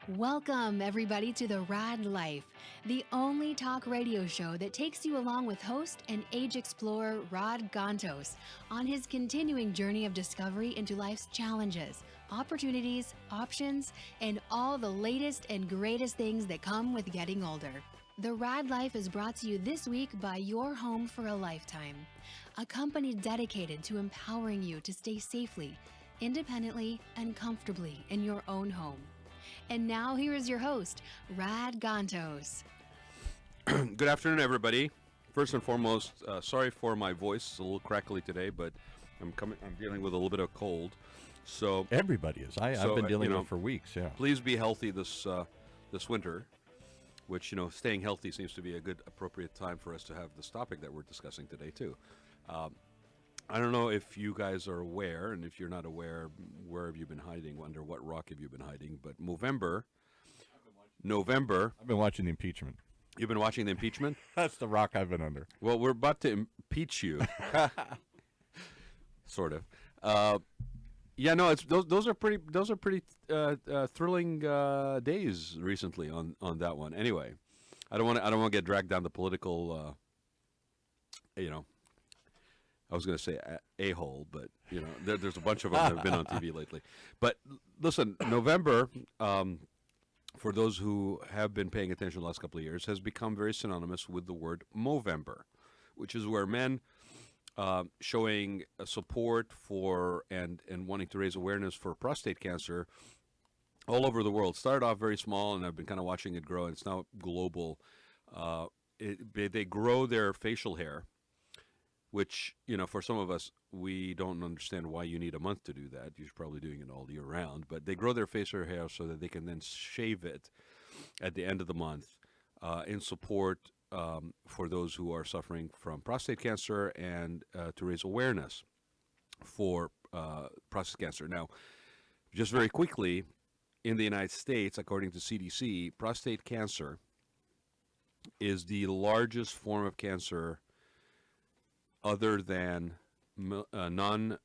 Welcome, everybody, to the Raad Life, the only talk radio show that takes you along with host and age explorer Rod Gantos on his continuing journey of discovery into life's challenges, opportunities, options, and all the latest and greatest things that come with getting older. The Raad Life is brought to you this week by Your Home for a Lifetime, a company dedicated to empowering you to stay safely, independently, and comfortably in your own home. And now here is your host, Rad Gantos. Good afternoon, everybody. First and foremost, sorry for my voice. It's a little crackly today, but I'm dealing with a little bit of cold. So everybody is. I've been dealing with it for weeks. Yeah. Please be healthy this winter. Which, staying healthy seems to be a good, appropriate time for us to have this topic that we're discussing today too. I don't know if you guys are aware, and if you're not aware, where have you been hiding? Under what rock have you been hiding? But November. I've been watching the impeachment. You've been watching the impeachment? That's the rock I've been under. Well, we're about to impeach you. Sort of. Yeah, no, it's those are pretty thrilling days recently on that one. Anyway, I don't want to get dragged down the political. I was going to say a-hole, but there's a bunch of them that have been on TV lately. But listen, November, for those who have been paying attention the last couple of years, has become very synonymous with the word Movember, which is where men showing support for and wanting to raise awareness for prostate cancer all over the world. Started off very small, and I've been kind of watching it grow, and it's now global. They grow their facial hair, which, for some of us, we don't understand why you need a month to do that. You're probably doing it all year round. But they grow their facial hair so that they can then shave it at the end of the month in support for those who are suffering from prostate cancer and to raise awareness for prostate cancer. Now, just very quickly, in the United States, according to CDC, prostate cancer is the largest form of cancer other than non-melanoma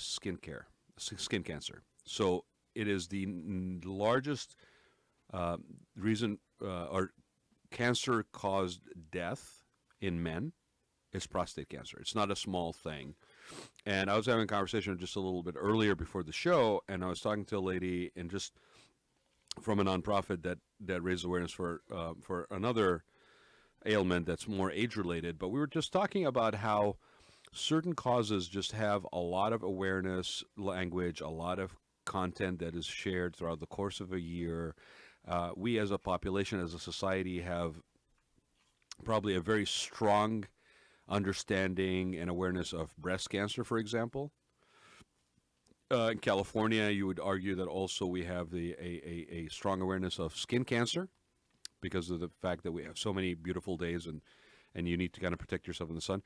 skin cancer. So it is the largest reason or cancer-caused death in men is prostate cancer. It's not a small thing. And I was having a conversation just a little bit earlier before the show, and I was talking to a lady, and just from a nonprofit that raises awareness for another ailment that's more age-related. But we were just talking about how certain causes just have a lot of awareness, language, a lot of content that is shared throughout the course of a year. We as a population, as a society, have probably a very strong understanding and awareness of breast cancer, for example. In California, you would argue that also we have a strong awareness of skin cancer because of the fact that we have so many beautiful days and you need to kind of protect yourself in the sun.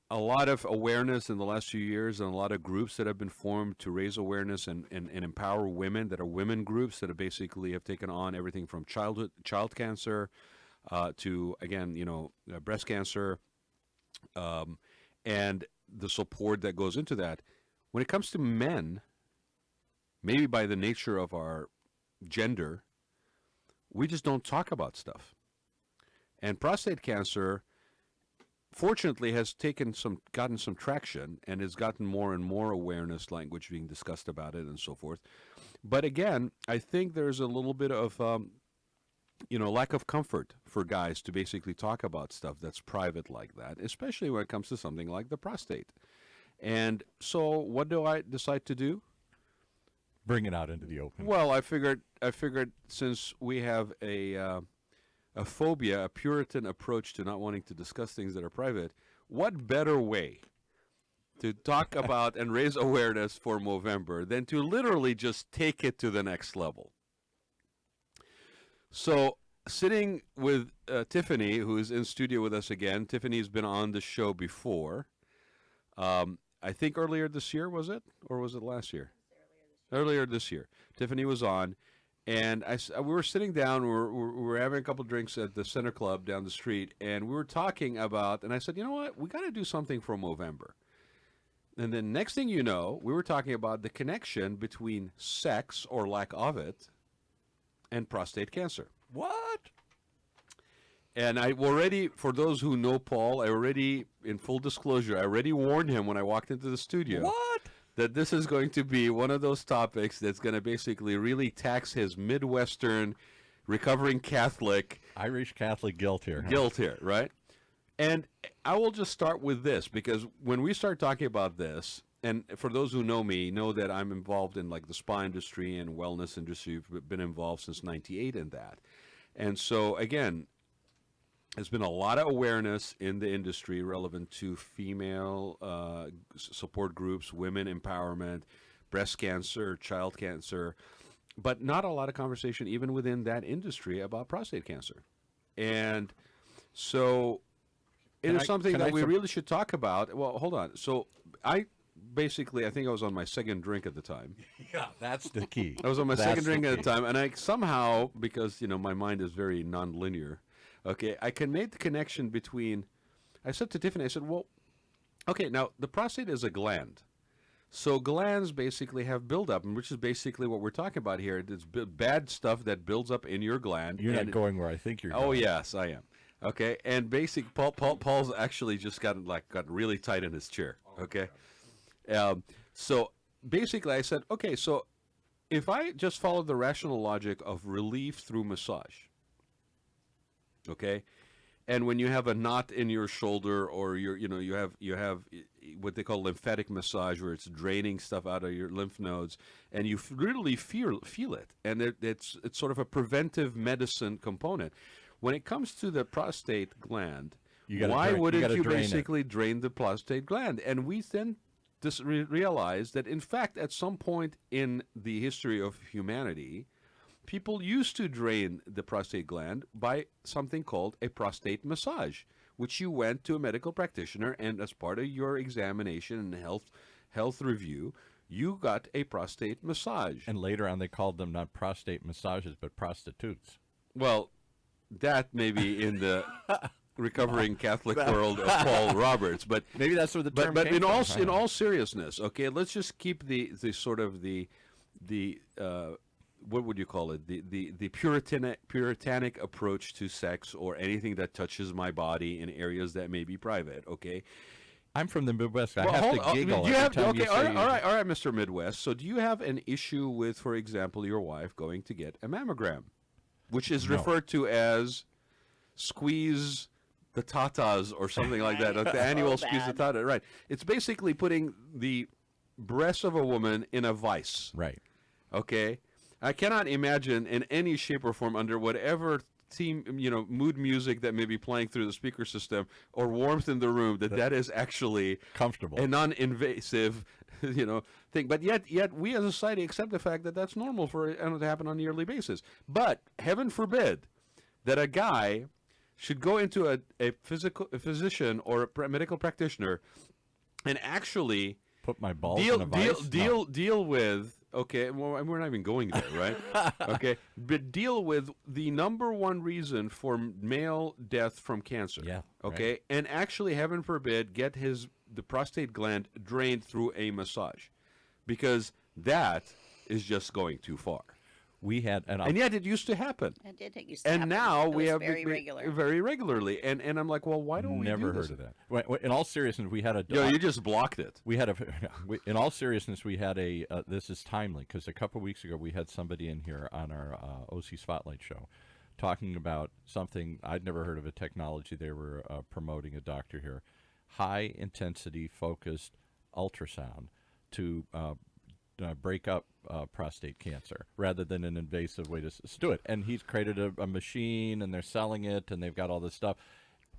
A lot of awareness in the last few years, and a lot of groups that have been formed to raise awareness and empower women, that are women groups that have basically have taken on everything from child cancer to, again, breast cancer, and the support that goes into that. When it comes to men, maybe by the nature of our gender, we just don't talk about stuff. And prostate cancer, fortunately, has gotten some traction and has gotten more and more awareness, language being discussed about it and so forth. But again, I think there's a little bit of lack of comfort for guys to basically talk about stuff that's private like that, especially when it comes to something like the prostate. And so what do I decide to do? Bring it out into the open. Well, I figured since we have a phobia, a Puritan approach to not wanting to discuss things that are private, what better way to talk about and raise awareness for Movember than to literally just take it to the next level? So, sitting with TIfany, who is in studio with us again. TIfany's been on the show before. I think earlier this year, was it? Or was it last year? Earlier this year. TIfany was on, and we were sitting down, we were having a couple drinks at the Center Club down the street, and we were talking about, and I said, you know what, we got to do something for Movember. And then next thing you know, we were talking about the connection between sex or lack of it and prostate cancer. What? And I already, for those who know Paul, in full disclosure, I already warned him when I walked into the studio. What? That this is going to be one of those topics that's going to basically really tax his Midwestern, recovering Catholic, Irish Catholic guilt here. Right? And I will just start with this, because when we start talking about this, and for those who know me, know that I'm involved in like the spa industry and wellness industry. I've been involved since '98 in that. And so, again, there's been a lot of awareness in the industry relevant to female support groups, women empowerment, breast cancer, child cancer, but not a lot of conversation even within that industry about prostate cancer. And so it is something that we really should talk about. Well, hold on. So I think I was on my second drink at the time. Yeah, that's the key. I was on my second drink at the time, and I somehow, because, my mind is very nonlinear, okay, I can make the connection between, I said to TIfany, I said, well, okay, now the prostate is a gland. So glands basically have buildup, which is basically what we're talking about here. It's bad stuff that builds up in your gland. You're not going where I think you're going. Oh, yes, I am. Okay, and Paul's actually just got really tight in his chair, okay? So basically I said, okay, so if I just follow the rational logic of relief through massage, okay, and when you have a knot in your shoulder, or you have what they call lymphatic massage, where it's draining stuff out of your lymph nodes, and you really feel it, and it's sort of a preventive medicine component. When it comes to the prostate gland, why wouldn't you basically drain the prostate gland? And we then realized that, in fact, at some point in the history of humanity, people used to drain the prostate gland by something called a prostate massage, which you went to a medical practitioner, and as part of your examination and health review, you got a prostate massage. And later on, they called them not prostate massages, but prostitutes. Well, that may be in the recovering Catholic world of Paul Roberts, but maybe that's where the term but came from. in all seriousness, okay, let's just keep the sort of the what would you call it, the puritanic approach to sex or anything that touches my body in areas that may be private, okay? I'm from the Midwest. I have to giggle all right, Mr. Midwest. So do you have an issue with, for example, your wife going to get a mammogram, which is referred to as squeeze the tatas or something like that, like the annual squeeze the tata, right? It's basically putting the breast of a woman in a vice. Right. Okay? I cannot imagine in any shape or form, under whatever mood music that may be playing through the speaker system or warmth in the room, that is actually comfortable, a non-invasive thing. But yet we as a society accept the fact that that's normal for it to happen on a yearly basis. But heaven forbid that a guy should go into a physician or a medical practitioner and actually put my balls in a vice? Deal with, okay, well, we're not even going there, right? Okay, but deal with the number one reason for male death from cancer. Yeah. Okay, right. And actually, heaven forbid, get the prostate gland drained through a massage, because that is just going too far. We had, and yet it used to happen. It used to happen. And now we have very regular, very regularly. And I'm like, well, why don't we never do this? heard of that? In all seriousness, we had a. You just blocked it. We had in all seriousness, we had a. This is timely because a couple of weeks ago we had somebody in here on our OC Spotlight show, talking about something I'd never heard of, a technology they were promoting. A doctor here, high intensity focused ultrasound to break up prostate cancer rather than an invasive way to do it. And he's created a machine, and they're selling it, and they've got all this stuff.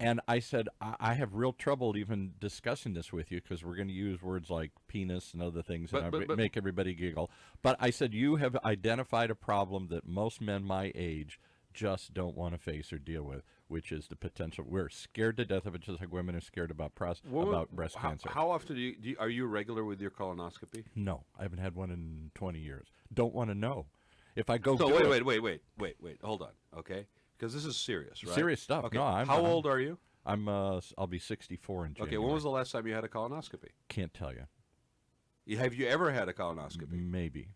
And I said, I have real trouble even discussing this with you because we're going to use words like penis and other things that make everybody giggle. But I said, you have identified a problem that most men my age just don't want to face or deal with, which is the potential. We're scared to death of it, just like women are scared about breast cancer. How often are you regular with your colonoscopy? No, I haven't had one in 20 years. Don't want to know. If I go, so wait, hold on, okay? Because this is serious, right? Serious stuff. Okay. No, How old are you? I'll be 64 in January. Okay, when was the last time you had a colonoscopy? Can't tell you. Have you ever had a colonoscopy? Maybe.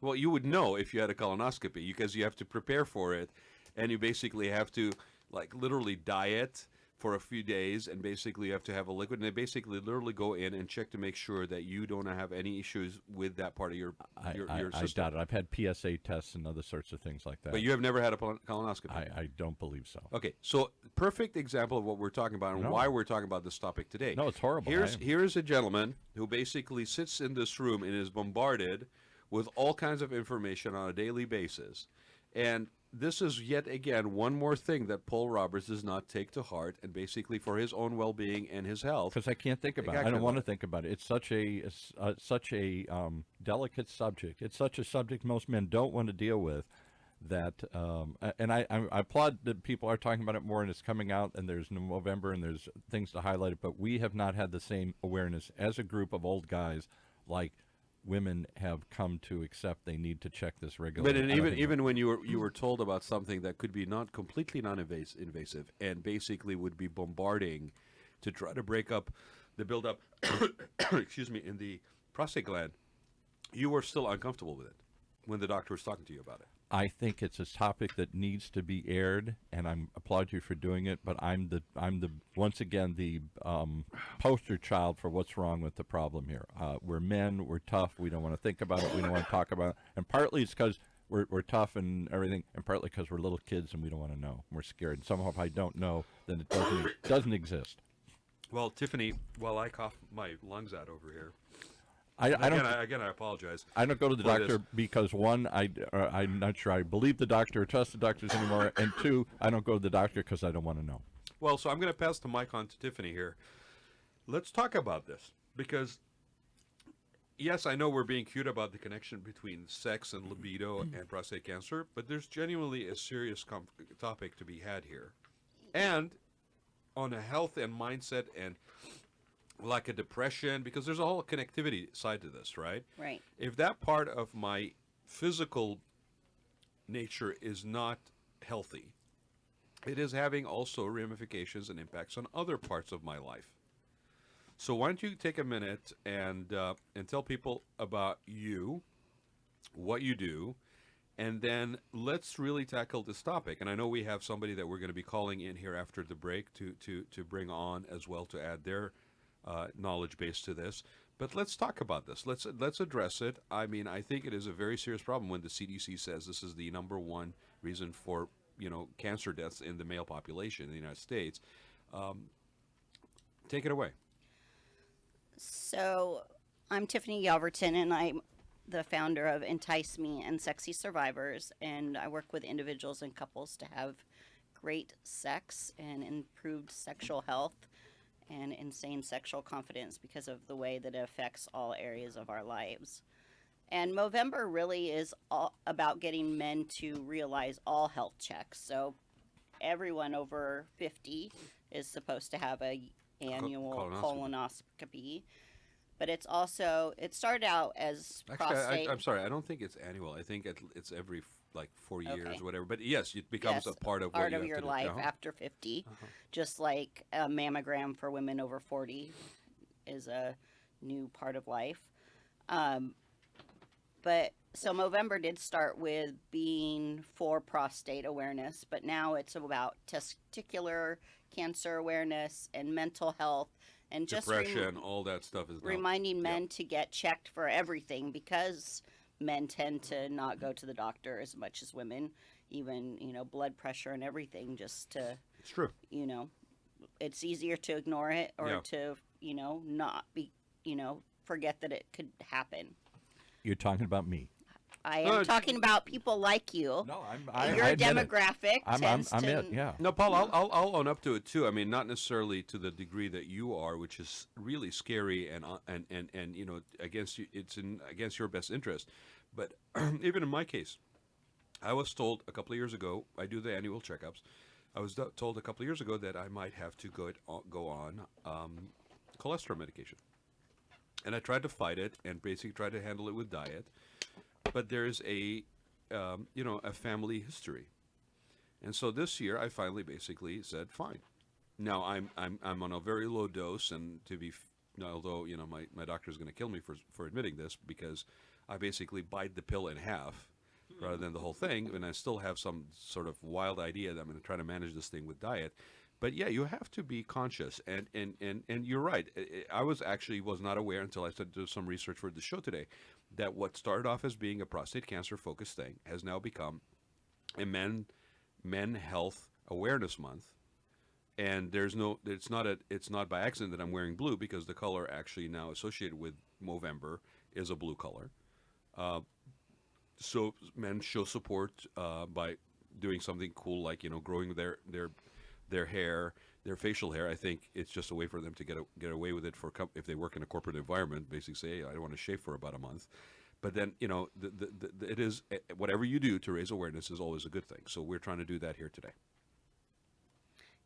Well, you would know if you had a colonoscopy because you have to prepare for it, and you basically have to like literally diet for a few days, and basically you have to have a liquid, and they basically literally go in and check to make sure that you don't have any issues with that part of your I system. doubt it. I've had PSA tests and other sorts of things like that. But you have never had a colonoscopy. I don't believe so. Okay, so perfect example of what we're talking about and No. why we're talking about this topic today. No, it's horrible. Here's a gentleman who basically sits in this room and is bombarded with all kinds of information on a daily basis. And this is yet again one more thing that Paul Roberts does not take to heart, and basically for his own well-being and his health. Because I can't think about it. I don't want to think about it. It's such a delicate subject. It's such a subject most men don't want to deal with. That and I applaud that people are talking about it more, and it's coming out, and there's November, and there's things to highlight it. But we have not had the same awareness as a group of old guys like women have come to accept they need to check this regularly. But even when you were told about something that could be not completely non-invasive and basically would be bombarding to try to break up the buildup, excuse me, in the prostate gland, you were still uncomfortable with it when the doctor was talking to you about it. I think it's a topic that needs to be aired, and I applaud you for doing it. But I'm the once again the poster child for what's wrong with the problem here. We're men, we're tough, we don't want to think about it, we don't want to talk about it, and partly it's because we're tough and everything, and partly because we're little kids and we don't want to know. We're scared. And somehow if I don't know, then it doesn't exist. Well, Tiffany, while I cough my lungs out over here. I apologize. I don't go to the doctor because one, I'm not sure I believe the doctor or trust the doctors anymore, and two, I don't go to the doctor because I don't want to know. Well, so I'm going to pass the mic on to Tiffany here. Let's talk about this because, yes, I know we're being cute about the connection between sex and libido and prostate cancer, but there's genuinely a serious topic to be had here, and on a health and mindset and like a depression, because there's a whole connectivity side to this, right? Right. If that part of my physical nature is not healthy, it is having also ramifications and impacts on other parts of my life. So why don't you take a minute and tell people about you, what you do, and then let's really tackle this topic. And I know we have somebody that we're going to be calling in here after the break to bring on as well to add their knowledge base to this, but let's talk about this. Let's address it. I mean, I think it is a very serious problem when the CDC says this is the number one reason for cancer deaths in the male population in the United States. Take it away. So, I'm Tiffany Yelverton, and I'm the founder of TIfany and Sexy Survivors, and I work with individuals and couples to have great sex and improved sexual health and insane sexual confidence because of the way that it affects all areas of our lives. And Movember really is all about getting men to realize all health checks. So everyone over 50 is supposed to have a annual colonoscopy. But it started out as prostate. Actually, I'm sorry, I don't think it's annual. I think it's every 4 years or whatever. But yes, it becomes a part of what you have your to do. life after 50. Just like a mammogram for women over 40 is a new part of life. But so Movember did start with being for prostate awareness, but now it's about testicular cancer awareness and mental health and just depression, all that stuff is reminding men to get checked for everything, because men tend to not go to the doctor as much as women, even blood pressure and everything, just to it's true. It's easier to ignore it or to not be forget that it could happen. You're talking about me. I am talking about people like you. No, your I admit demographic. I'm it. Yeah. No, Paul, I'll own up to it too. I mean, not necessarily to the degree that you are, which is really scary and against you. It's against your best interest. But even in my case, I was told a couple of years ago. I do the annual checkups. I was told a couple of years ago that I might have to go on cholesterol medication, and I tried to fight it and basically tried to handle it with diet. But there's a family history, and so this year I finally basically said fine. Now I'm on a very low dose, and although my doctor is going to kill me for admitting this, because I basically bite the pill in half rather than the whole thing, and I still have some sort of wild idea that I'm going to try to manage this thing with diet. But yeah, you have to be conscious, and you're right. I was not aware until I started to do some research for the show today that what started off as being a prostate cancer focused thing has now become a men health awareness month. And it's not by accident that I'm wearing blue, because the color actually now associated with Movember is a blue color. So men show support by doing something cool, like growing their hair, their facial hair. I think it's just a way for them to get away with it if they work in a corporate environment. Basically, say, hey, I don't want to shave for about a month. But then it is whatever you do to raise awareness is always a good thing. So we're trying to do that here today.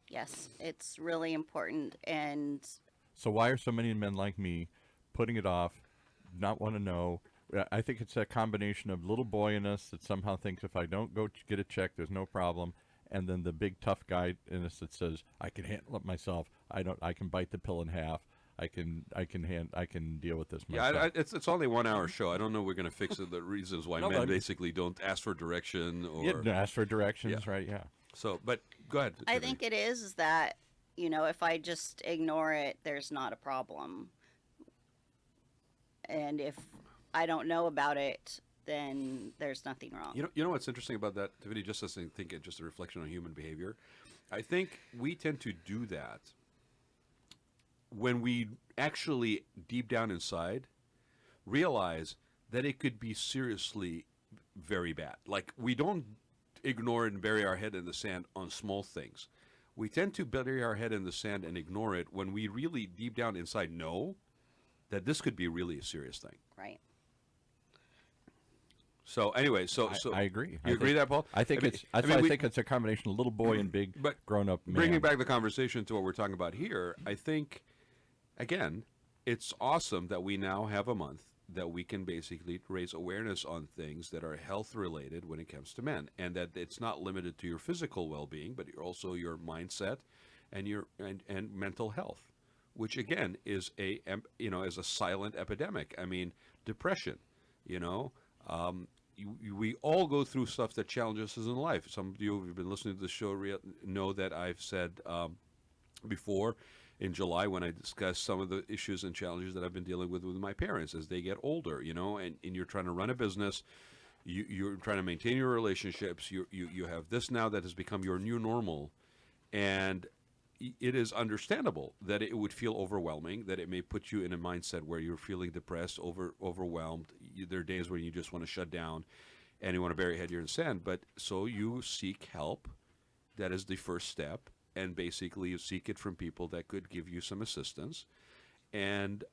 Yes, it's really important. And So why are so many men like me putting it off, not want to know? I think it's a combination of little boy in us that somehow thinks if I don't go get a check, there's no problem, and then the big tough guy in us that says I can handle it myself. I can bite the pill in half. I can deal with this myself. Yeah, it's only 1 hour show. I don't know we're going to fix the reasons why men basically don't ask for direction or ask for directions, right? Yeah. So, but go ahead. I think it is that, if I just ignore it, there's not a problem. And if I don't know about it, then there's nothing wrong. You know what's interesting about that, Tiffany? Just as I think it's just a reflection on human behavior. I think we tend to do that when we actually, deep down inside, realize that it could be seriously very bad. Like, we don't ignore it and bury our head in the sand on small things. We tend to bury our head in the sand and ignore it when we really, deep down inside, know that this could be really a serious thing. Right. So anyway, I agree. You agree that, Paul? I think I think it's a combination of little boy and big grown-up man. Bringing back the conversation to what we're talking about here, I think, again, it's awesome that we now have a month that we can basically raise awareness on things that are health-related when it comes to men, and that it's not limited to your physical well-being, but also your mindset and your and mental health, which again is is a silent epidemic. I mean, depression, we all go through stuff that challenges us in life. Some of you who've been listening to the show know that I've said before in July, when I discussed some of the issues and challenges that I've been dealing with my parents as they get older, and you're trying to run a business, you're trying to maintain your relationships, you have this now that has become your new normal, and it is understandable that it would feel overwhelming, that it may put you in a mindset where you're feeling depressed, overwhelmed. There are days where you just want to shut down and you want to bury your head in the sand. But so you seek help. That is the first step. And basically you seek it from people that could give you some assistance. And,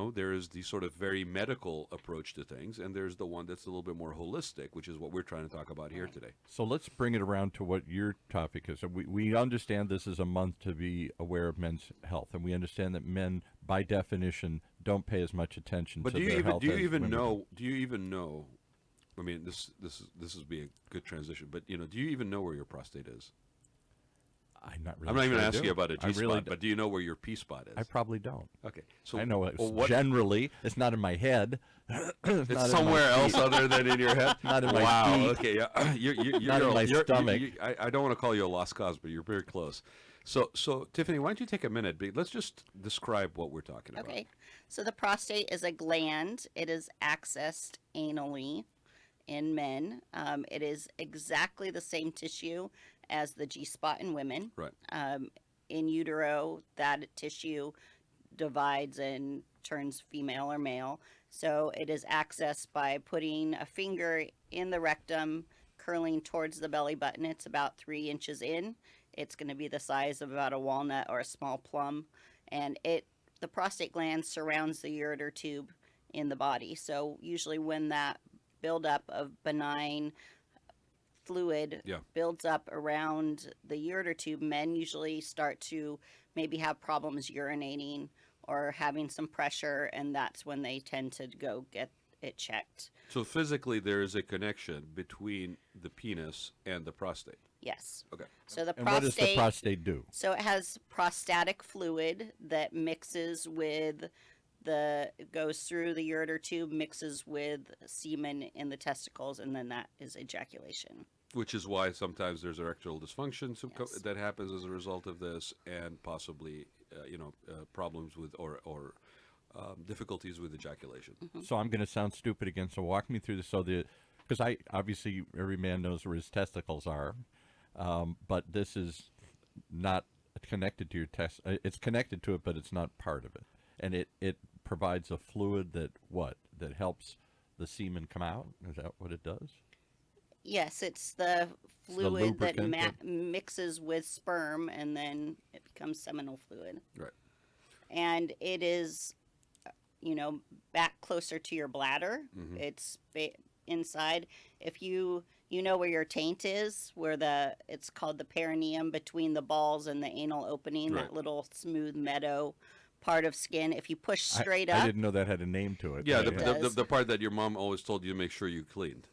there is the sort of very medical approach to things, and there's the one that's a little bit more holistic, which is what we're trying to talk about here today. So let's bring it around to what your topic is. We understand this is a month to be aware of men's health, and we understand that men, by definition, don't pay as much attention to their health. Do you even know? I mean, this would be a good transition, but do you even know where your prostate is? I'm not even going to ask you about a G-spot, but do you know where your P-spot is? I probably don't. Okay. So I know it. Generally, it's not in my head. It's somewhere else other than in your head? Not in my feet. Okay. Yeah. You're not in my stomach. I don't want to call you a lost cause, but you're very close. So Tiffany, why don't you take a minute? Let's just describe what we're talking about. Okay. So the prostate is a gland. It is accessed anally in men. It is exactly the same tissue as the G-spot in women. Right. In utero, that tissue divides and turns female or male. So it is accessed by putting a finger in the rectum, curling towards the belly button. It's about 3 inches in. It's going to be the size of about a walnut or a small plum. And the prostate gland surrounds the ureter tube in the body. So usually when that buildup of benign fluid builds up around the ureter tube, men usually start to maybe have problems urinating or having some pressure, and that's when they tend to go get it checked. So physically there is a connection between the penis and the prostate. Yes. Okay. So the And prostate, what does the prostate do? So it has prostatic fluid that mixes with it goes through the ureter tube, mixes with semen in the testicles, and then that is ejaculation. Which is why sometimes there's erectile dysfunction Yes. that happens as a result of this, and possibly, problems with or difficulties with ejaculation. So I'm going to sound stupid again. So walk me through this. So because I obviously every man knows where his testicles are, but this is not connected to your it's connected to it, but it's not part of it, and it provides a fluid that helps the semen come out. Is that what it does? Yes, it's the fluid that lubricant mixes with sperm, and then it becomes seminal fluid. Right. And it is, back closer to your bladder. It's inside. If you know where your taint is, where it's called the perineum, between the balls and the anal opening, Right. that little smooth meadow part of skin. If you push straight up, I didn't know that had a name to it. Yeah, does. the part that your mom always told you to make sure you cleaned.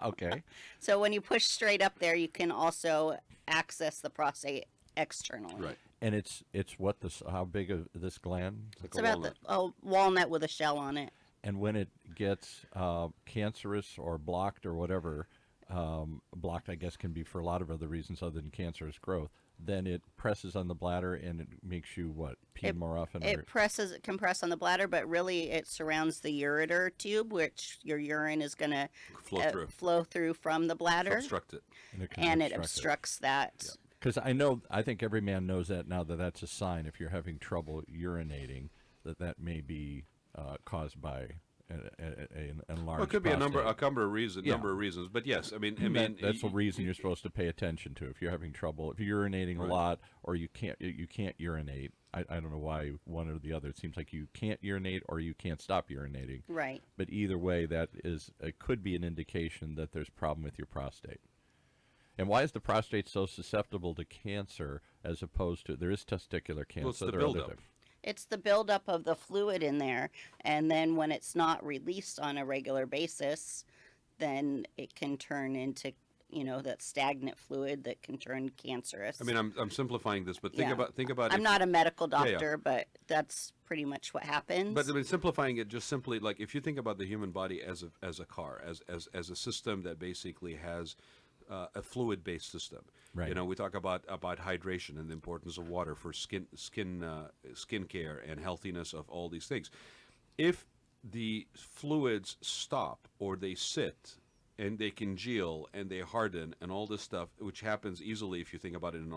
Okay. so when you push straight up there, you can also access the prostate externally. Right. And it's what how big of this gland? It's about the walnut with a shell on it. And when it gets cancerous or blocked or whatever, blocked I guess can be for a lot of other reasons other than cancerous growth, then it presses on the bladder and it makes you pee more often? It can press on the bladder, but really it surrounds the ureter tube, which your urine is going to flow through from the bladder. Obstruct it. And it obstructs that. Because I think every man knows that now, that that's a sign if you're having trouble urinating, that may be caused by an enlarged Well, it could be a number of Yeah. reasons, but yes, I mean, that's the reason you're supposed to pay attention to. If you're having trouble, if you're urinating a lot, or you can't urinate. I don't know why one or the other. It seems like you can't urinate or you can't stop urinating. Right. But either way, it could be an indication that there's a problem with your prostate. And why is the prostate so susceptible to cancer as opposed to, there is testicular cancer? Well, it's the buildup. It's the buildup of the fluid in there, and then when it's not released on a regular basis, then it can turn into, that stagnant fluid that can turn cancerous. I mean, I'm simplifying this, but think about. I'm not a medical doctor, but that's pretty much what happens. But I mean, simplifying it, just simply like if you think about the human body as a car, as a system that basically has a fluid-based system. Right. We talk about hydration and the importance of water for skin care and healthiness of all these things. If the fluids stop or they sit and they congeal and they harden and all this stuff, which happens easily if you think about it in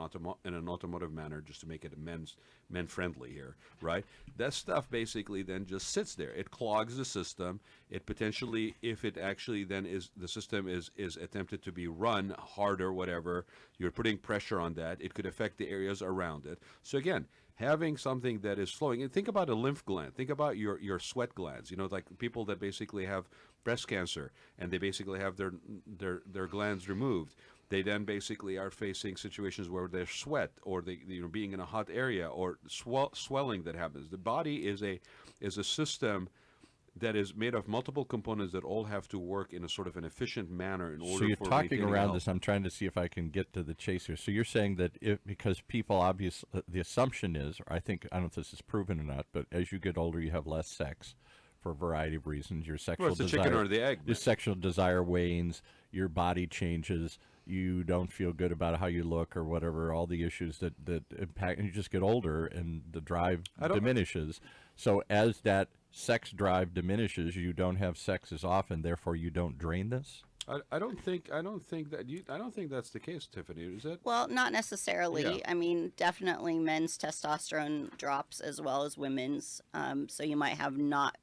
an automotive manner, just to make it men friendly here, right? That stuff basically then just sits there. It clogs the system. It potentially, if it actually then the system is attempted to be run harder, whatever, you're putting pressure on that. It could affect the areas around it. So again, having something that is flowing, and think about a lymph gland. Think about your sweat glands. Like people that basically have breast cancer and they basically have their glands removed. They then basically are facing situations where they sweat or they being in a hot area or swelling that happens. The body is a system that is made of multiple components that all have to work in a sort of an efficient manner in order. So you're for talking around health. this. I'm trying to see if I can get to the chase here. So you're saying that because people obviously, the assumption is, or I don't know if this is proven or not, but as you get older, you have less sex for a variety of reasons. Your sexual Well, it's the desire, chicken or the egg. your Man. sexual desire wanes. Your body changes. You don't feel good about how you look or whatever. All the issues that impact, and you just get older, and the drive diminishes. So as that sex drive diminishes, you don't have sex as often. Therefore, you don't drain this. I don't think that's the case, TIfany. Is it? Well, not necessarily. Yeah. I mean, definitely men's testosterone drops as well as women's. So you might have not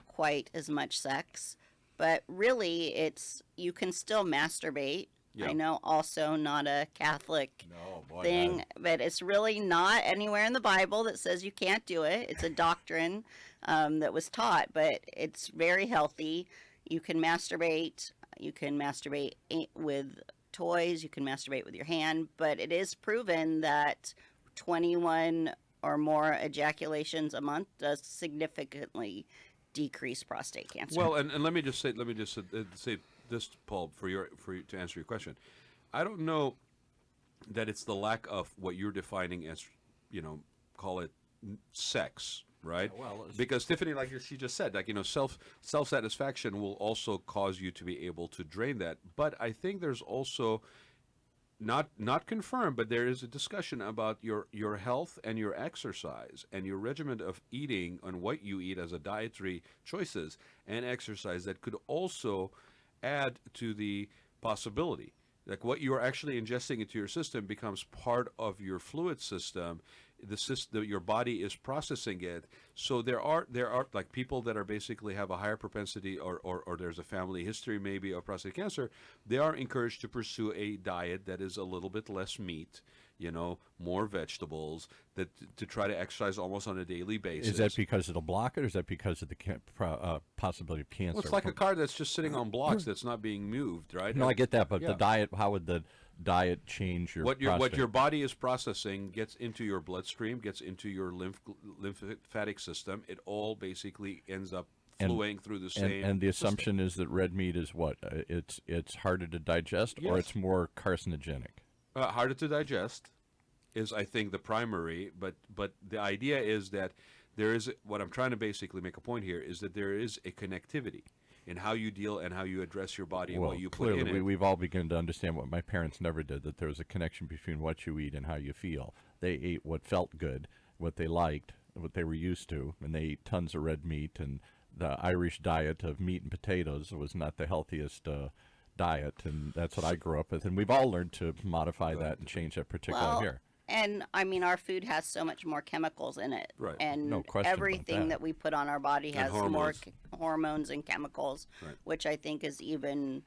quite as much sex, but really you can still masturbate. Yeah. I know, also not a Catholic No, boy, thing, but it's really not anywhere in the Bible that says you can't do it. It's a doctrine that was taught, but it's very healthy. You can masturbate. You can masturbate with toys. You can masturbate with your hand, but it is proven that 21 or more ejaculations a month does significantly decrease prostate cancer. Well, and let me just say this, Paul, for you to answer your question. I don't know that it's the lack of what you're defining as, call it sex, right? Yeah, well, Because TIfany, like she just said, like, self satisfaction will also cause you to be able to drain that. But I think there's also not confirmed, but there is a discussion about your health and your exercise and your regimen of eating and what you eat as a dietary choices and exercise that could also add to the possibility. Like what you are actually ingesting into your system becomes part of your fluid system. The system, your body is processing it. So there are like people that are basically have a higher propensity, or there's a family history maybe of prostate cancer. They are encouraged to pursue a diet that is a little bit less meat, more vegetables, that to try to exercise almost on a daily basis. Is that because it'll block it, or is that because of the possibility of cancer? Well, it's like a car that's just sitting on blocks that's not being moved, right? No, I get that, but Yeah. the diet, how would the diet change your what prostate? your body is processing gets into your bloodstream, gets into your lymphatic system. It all basically ends up flowing through the same. And the system. assumption is that red meat is what? It's harder to digest, or Yes. it's more carcinogenic. Harder to digest is, I think, the primary. But the idea is that there is what I'm trying to basically make a point here is that there is a connectivity in how you deal and how you address your body and Well, what you put clearly, in it. we've all begun to understand what my parents never did, that there was a connection between what you eat and how you feel. They ate what felt good, what they liked, what they were used to, and they ate tons of red meat. And the Irish diet of meat and potatoes was not the healthiest diet, and that's what I grew up with. And we've all learned to modify that and change that particular Well, here. and I mean, our food has so much more chemicals in it. Right. And No question about everything that. that we put on our body And has more hormones. hormones and chemicals, Right. which I think is even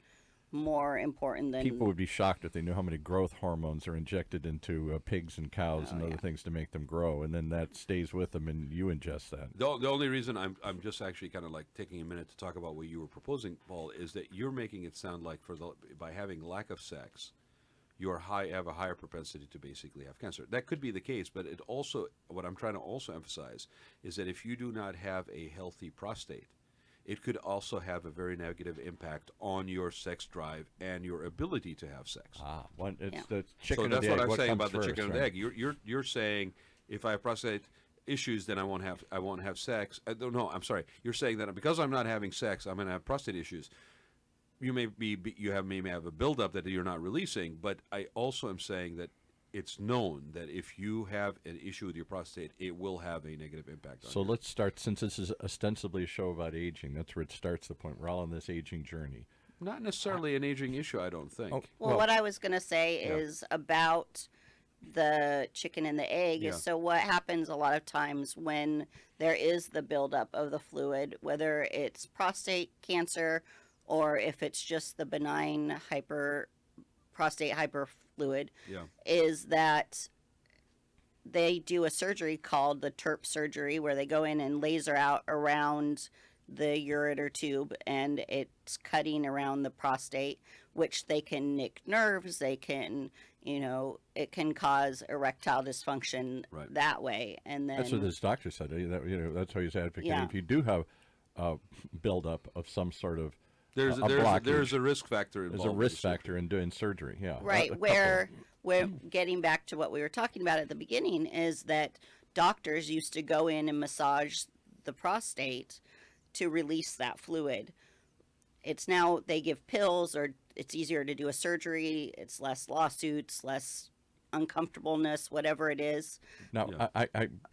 more important than. People would be shocked if they knew how many growth hormones are injected into pigs and cows and Oh, other yeah. things to make them grow, and then that stays with them, and you ingest that. The only reason I'm just actually kind of like taking a minute to talk about what you were proposing, Paul, is that you're making it sound like by having lack of sex, have a higher propensity to basically have cancer. That could be the case, but it also, what I'm trying to also emphasize is that if you do not have a healthy prostate, it could also have a very negative impact on your sex drive and your ability to have sex. It's Yeah. the chicken So and that's the what egg. I'm saying comes about the first, chicken and right? the egg. You're saying if I have prostate issues, then I won't have sex. No, I'm sorry. You're saying that because I'm not having sex, I'm going to have prostate issues. You may have a buildup that you're not releasing, but I also am saying that it's known that if you have an issue with your prostate, it will have a negative impact on So you. let's start, since this is ostensibly a show about aging, that's where it starts, the point. We're all on this aging journey. Not necessarily an aging issue, I don't think. Oh, Well, what I was going to say Yeah. is about the chicken and the egg. Yeah. Is so what happens a lot of times when there is the buildup of the fluid, whether it's prostate cancer or if it's just the benign prostate hyperfluid, Yeah. is that they do a surgery called the TURP surgery, where they go in and laser out around the ureter tube, and it's cutting around the prostate, which they can nick nerves. They can, it can cause erectile dysfunction Right. that way. And then That's what this doctor said. That's why he's advocating. Yeah. If you do have buildup of some sort of There's blockage, a risk factor involved. there's a risk basically. factor in doing surgery. Yeah, right, a couple. where getting back to what we were talking about at the beginning is that doctors used to go in and massage the prostate to release that fluid. It's now they give pills, or it's easier to do a surgery. It's less lawsuits, less uncomfortableness, whatever it is. Now, Yeah.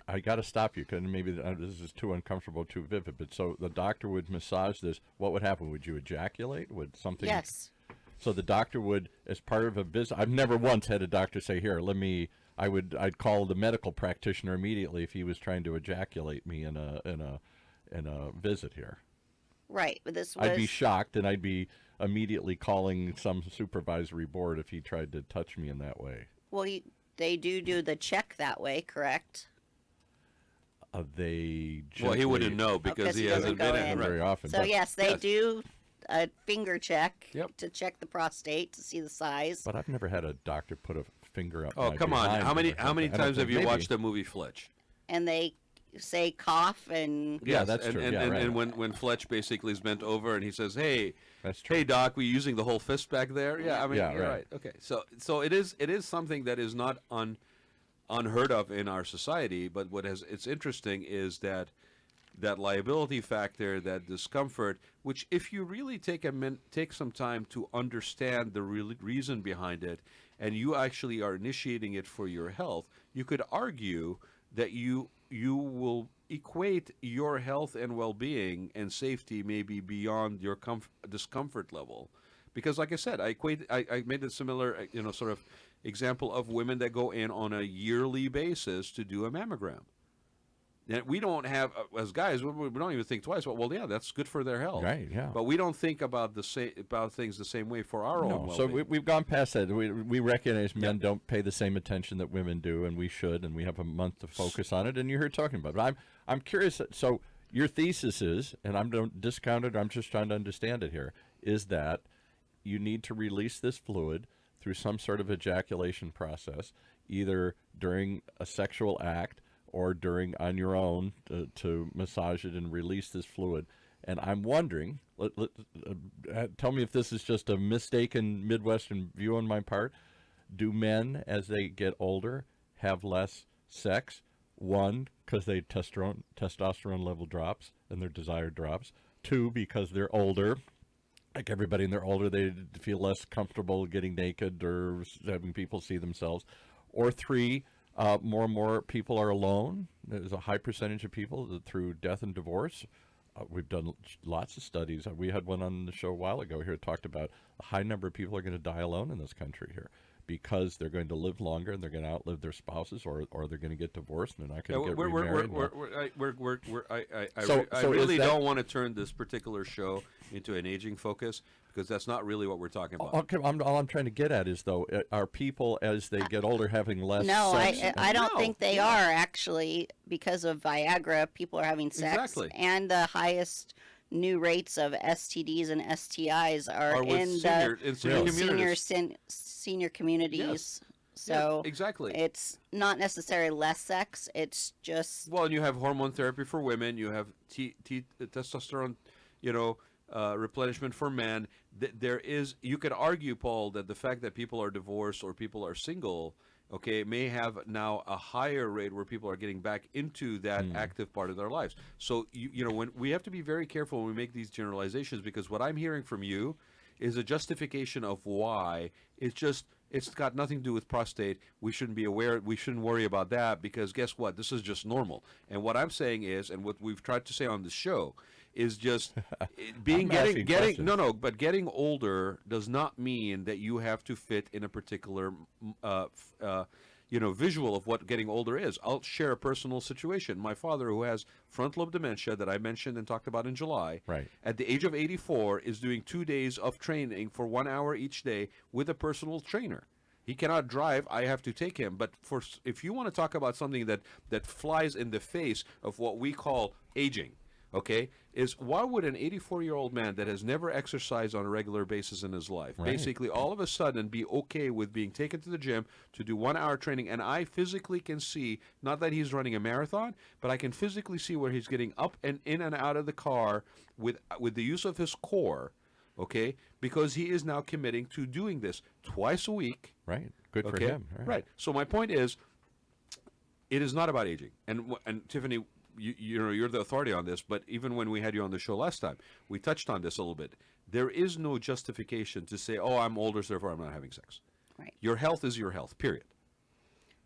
I got to stop you because maybe this is too uncomfortable, too vivid. But so the doctor would massage this. What would happen? Would you ejaculate? Would something? Yes. So the doctor would, as part of a business. I've never once had a doctor say, "Here, let me." I'd call the medical practitioner immediately if he was trying to ejaculate me in a visit here. Right, but this was I'd be shocked, and I'd be immediately calling some supervisory board if he tried to touch me in that way. well. They do the check that way, correct? They Well, he gently- wouldn't know because because he he hasn't doesn't been go in. in. very often. So but, yes, they yes. do a finger check Yep. to check the prostate to see the size. but I've never had a doctor put a finger up. Oh, my come on! behind How or many something. I don't times have think- you maybe. watched the movie Fletch? And they say cough and Yeah, Yes, that's and, true. And, Yeah, and, right. and when Fletch basically is bent over and he says, "Hey, That's true. hey, doc, we using the whole fist back there?" Yeah, I mean, Yeah, you're right. right. Okay, so it is something that is not unheard of in our society. But it's interesting is that liability factor, that discomfort, which if you really take some time to understand the reason behind it, and you actually are initiating it for your health, you could argue that you will equate your health and well-being and safety maybe beyond your discomfort level. Because like I said, I made a similar, sort of example of women that go in on a yearly basis to do a mammogram. And we don't have, as guys, we don't even think twice. Well, yeah, that's good for their health. Right, yeah. But we don't think about things the same way for our own well-being. So we've gone past that. We recognize men don't pay the same attention that women do, and we should, and we have a month to focus on it, and you're here talking about it. But I'm curious, so your thesis is, and I don't discount it, I'm just trying to understand it here, is that you need to release this fluid through some sort of ejaculation process, either during a sexual act or on your own to massage it and release this fluid. And I'm wondering, tell me if this is just a mistaken Midwestern view on my part. Do men, as they get older, have less sex? One, because their testosterone level drops and their desire drops. Two, because they're older. Like everybody in their older, they feel less comfortable getting naked or having people see themselves. Or three, more and more people are alone. There's a high percentage of people that through death and divorce. We've done lots of studies. We had one on the show a while ago here that talked about a high number of people are going to die alone in this country here because they're going to live longer and they're going to outlive their spouses, or they're going to get divorced and they're not going to get remarried. I really don't want to turn this particular show into an aging focus, because that's not really what we're talking about. Okay, all I'm trying to get at is, though, are people as they get older having less sex? No, I don't think they are, actually. Because of Viagra, people are having sex. Exactly. And the highest new rates of STDs and STIs are in the senior communities. Yes. So yeah, exactly. It's not necessarily less sex. It's just... Well, and you have hormone therapy for women. You have testosterone, replenishment for men. You could argue, Paul, that the fact that people are divorced or people are single, may have now a higher rate where people are getting back into that active part of their lives. So, when we have to be very careful when we make these generalizations, because what I'm hearing from you is a justification of why it's got nothing to do with prostate. We shouldn't worry about that, because guess what? This is just normal. And what I'm saying is, and what we've tried to say on the show, is just getting older does not mean that you have to fit in a particular visual of what getting older is. I'll share a personal situation. My father, who has front lobe dementia that I mentioned and talked about in July, right, at the age of 84 is doing 2 days of training for 1 hour each day with a personal trainer. He cannot drive. I have to take him. But if you want to talk about something that flies in the face of what we call aging, is why would an 84-year-old man that has never exercised on a regular basis in his life basically all of a sudden be okay with being taken to the gym to do 1 hour training? And I physically can see, not that he's running a marathon, but I can physically see where he's getting up and in and out of the car with the use of his core, because he is now committing to doing this twice a week. Right. Good for him. Right. So my point is, it is not about aging. And TIfany, you're the authority on this, but even when we had you on the show last time, we touched on this a little bit. There is no justification to say, oh, I'm older, so therefore I'm not having sex. Right. Your health is your health, period.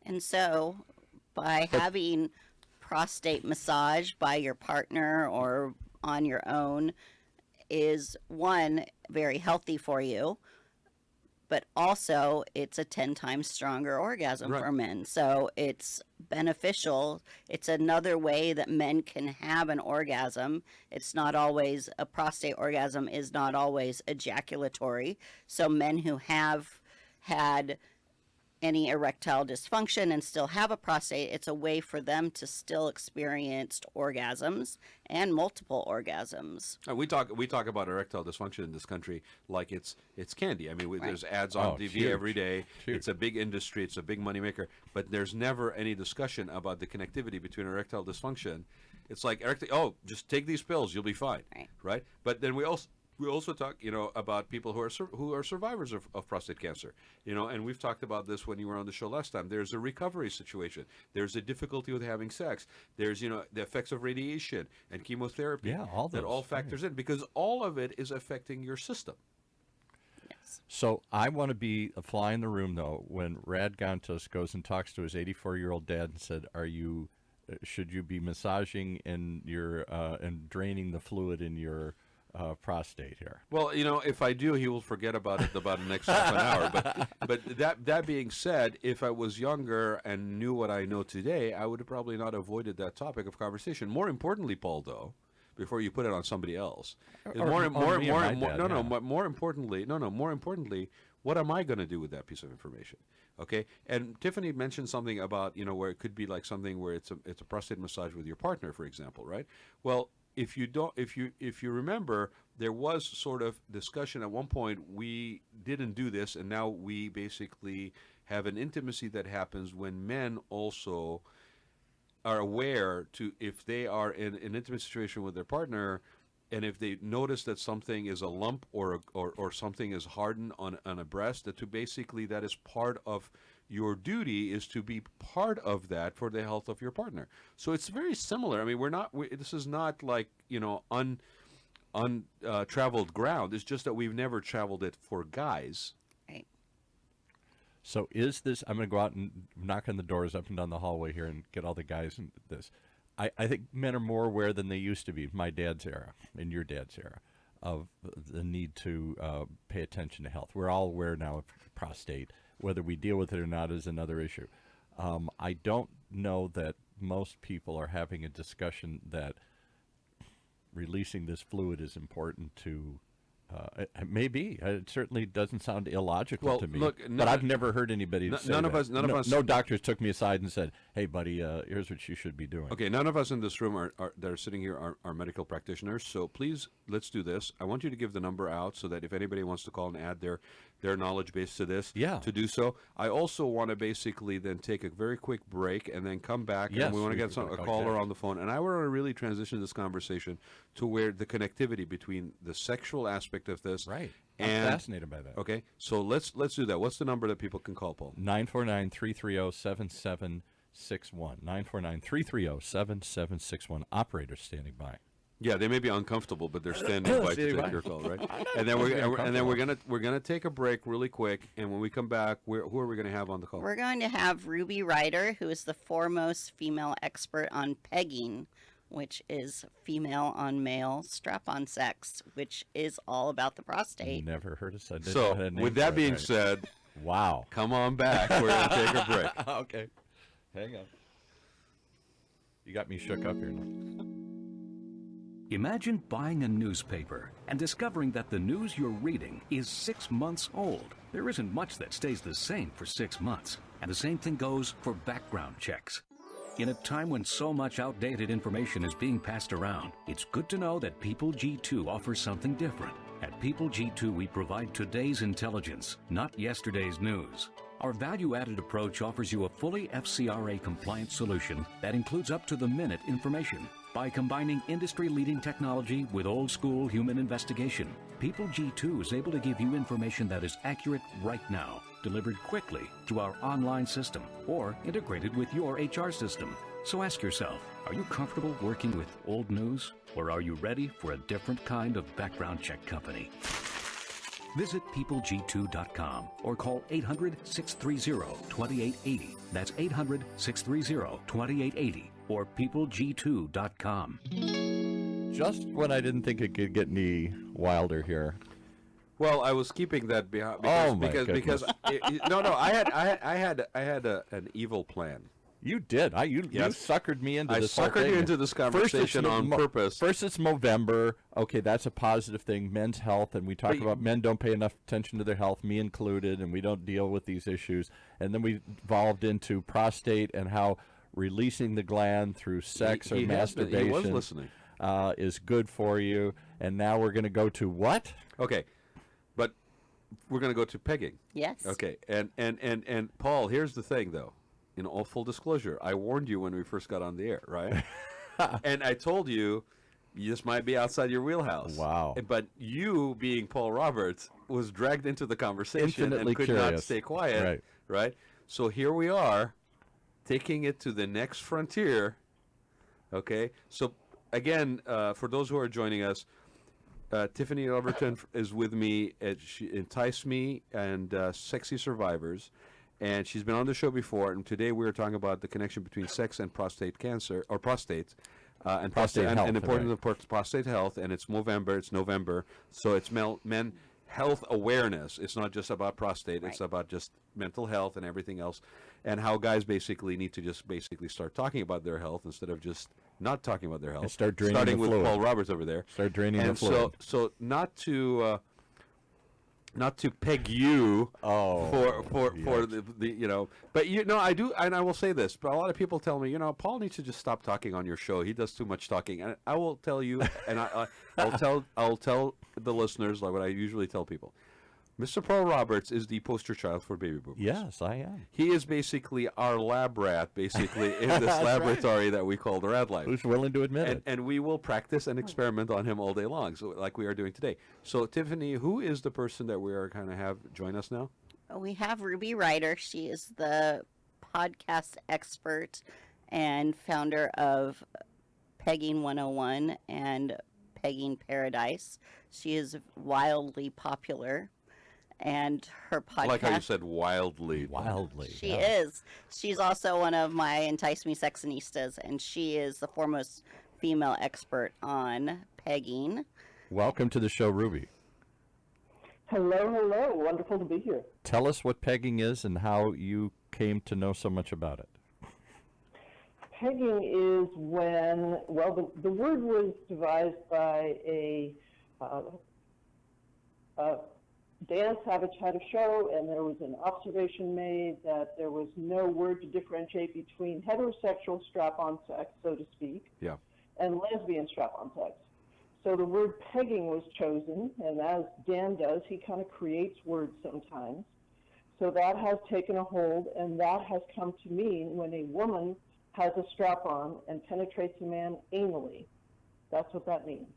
And so by having prostate massage by your partner or on your own is, one, very healthy for you, but also it's a 10 times stronger orgasm for men. So it's beneficial. It's another way that men can have an orgasm. It's not always, a prostate orgasm is not always ejaculatory. So men who have had any erectile dysfunction and still have a prostate, it's a way for them to still experience orgasms and multiple orgasms. We talk about erectile dysfunction in this country like it's candy. I mean, there's ads on TV huge, every day. Huge. It's a big industry. It's a big moneymaker. But there's never any discussion about the connectivity between erectile dysfunction. It's like, just take these pills, you'll be fine. Right? But then we We also talk, about people who are survivors of prostate cancer, and we've talked about this when you were on the show last time. There's a recovery situation. There's a difficulty with having sex. There's, the effects of radiation and chemotherapy. Yeah, all that those, all factors in, because all of it is affecting your system. Yes. So I want to be a fly in the room, though, when Raad Gantos goes and talks to his 84-year-old dad and said, should you be massaging and draining the fluid in your prostate here? Well, if I do, he will forget about it about the next half an hour. But that being said, if I was younger and knew what I know today, I would have probably not avoided that topic of conversation. More importantly, Paul, though, before you put it on somebody else, more importantly, what am I going to do with that piece of information? Okay, and TIfany mentioned something about where it could be like something where it's a prostate massage with your partner, for example, right? Well, if you remember, there was sort of discussion at one point. We didn't do this, and now we basically have an intimacy that happens when men also are aware to, if they are in an intimate situation with their partner, and if they notice that something is a lump or something is hardened on a breast, that is part of your duty, is to be part of that for the health of your partner. So it's very similar. I mean, this is not like, untraveled ground. It's just that we've never traveled it for guys. Right. So is this, I'm going to go out and knock on the doors up and down the hallway here and get all the guys in this. I think men are more aware than they used to be, my dad's era and your dad's era, of the need to pay attention to health. We're all aware now of prostate. Whether we deal with it or not is another issue. I don't know that most people are having a discussion that releasing this fluid is important to. It may be. It certainly doesn't sound illogical to me. Look, but I've never heard anybody say none that. of us. No doctors took me aside and said, "Hey, buddy, here's what you should be doing." Okay, none of us in this room that are sitting here are medical practitioners. So please, let's do this. I want you to give the number out so that if anybody wants to call and add their knowledge base to this, to do so. I also want to basically then take a very quick break and then come back, and we want to get a caller on the phone. And I want to really transition this conversation to where the connectivity between the sexual aspect of this, right? I'm fascinated by that. Okay, so let's do that. What's the number that people can call, Paul? 949-330-7761. 949-330-7761. Operator standing by. Yeah, they may be uncomfortable, but they're standing by to take your call, right? And then we're gonna take a break really quick, and when we come back, who are we gonna have on the call? We're going to have Ruby Ryder, who is the foremost female expert on pegging, which is female on male strap-on sex, which is all about the prostate. Never heard of such. So, with that being said, wow, come on back. We're gonna take a break. Okay, hang on. You got me shook up here now. Imagine buying a newspaper and discovering that the news you're reading is 6 months old. There isn't much that stays the same for 6 months, and the same thing goes for background checks. In a time when so much outdated information is being passed around, it's good to know that People G2 offers something different. At People G2, we provide today's intelligence, not yesterday's news. Our value-added approach offers you a fully FCRA-compliant solution that includes up-to-the-minute information. By combining industry-leading technology with old-school human investigation, People G2 is able to give you information that is accurate right now, delivered quickly through our online system, or integrated with your HR system. So ask yourself, are you comfortable working with old news, or are you ready for a different kind of background check company? Visit peopleg2.com or call 800-630-2880. That's 800-630-2880 or peopleg2.com. Just when I didn't think it could get any wilder here. Well, I was keeping that behind because I had an evil plan. You did. You suckered me into this. I suckered you into this conversation on purpose. First, it's Movember. Okay, that's a positive thing. Men's health, and we talk about men don't pay enough attention to their health, me included, and we don't deal with these issues. And then we evolved into prostate and how releasing the gland through sex or masturbation he was listening. Is good for you. And now we're going to go to what? Okay, but we're going to go to pegging. Yes. Okay, and Paul, here's the thing, though. In all full disclosure, I warned you when we first got on the air, right? And I told you, this might be outside your wheelhouse. Wow. But you, being Paul Roberts, was dragged into the conversation Infinitely and could not curious. stay quiet. Right? So here we are, taking it to the next frontier. Okay? So, again, for those who are joining us, TIfany Yelverton is with me at Entice Me and Sexy Survivors. And she's been on the show before, and today we're talking about the connection between sex and prostate cancer, or prostate, and Prostate health, and importance of prostate health. And it's November, so it's men health awareness. It's not just about prostate; it's about just mental health and everything else, and how guys basically need to just basically start talking about their health instead of just not talking about their health. And start draining starting the with fluid. Paul Roberts over there. Start draining and the fluid. So not to peg you for the but I do, and I will say this, but a lot of people tell me, Paul needs to just stop talking on your show. He does too much talking. And I will tell you, and I'll tell the listeners like what I usually tell people. Mr. Paul Roberts is the poster child for baby boomers. Yes, I am. He is basically our lab rat, basically, in this laboratory that we call the Raad Life. Who's willing to admit it? And we will practice and experiment on him all day long, so like we are doing today. So, TIfany, who is the person that we are kind of have join us now? We have Ruby Ryder. She is the podcast expert and founder of Pegging 101 and Pegging Paradise. She is wildly popular. And her podcast. I like how you said wildly. Wildly. She is. She's also one of my Entice Me Sexonistas, and she is the foremost female expert on pegging. Welcome to the show, Ruby. Hello. Wonderful to be here. Tell us what pegging is and how you came to know so much about it. Pegging is when, the word was devised by a Dan Savage had a show, and there was an observation made that there was no word to differentiate between heterosexual strap-on sex, so to speak, and lesbian strap-on sex. So the word pegging was chosen, and as Dan does, he kind of creates words sometimes. So that has taken a hold, and that has come to mean when a woman has a strap-on and penetrates a man anally. That's what that means.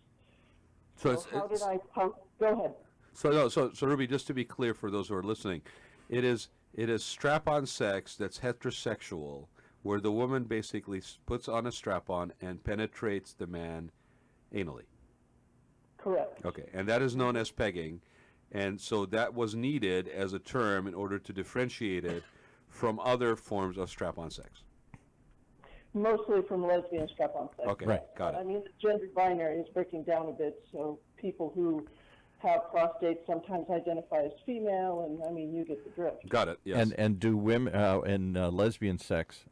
So how did I come? Go ahead. So Ruby, just to be clear for those who are listening, it is strap-on sex that's heterosexual, where the woman basically puts on a strap-on and penetrates the man anally. Correct. Okay, and that is known as pegging, and so that was needed as a term in order to differentiate it from other forms of strap-on sex. Mostly from lesbian strap-on sex. Okay, right. Got it. I mean, the gender binary is breaking down a bit, so people who have prostate sometimes identify as female, and I mean, you get the drift. Got it. Yes. And do women in lesbian sex,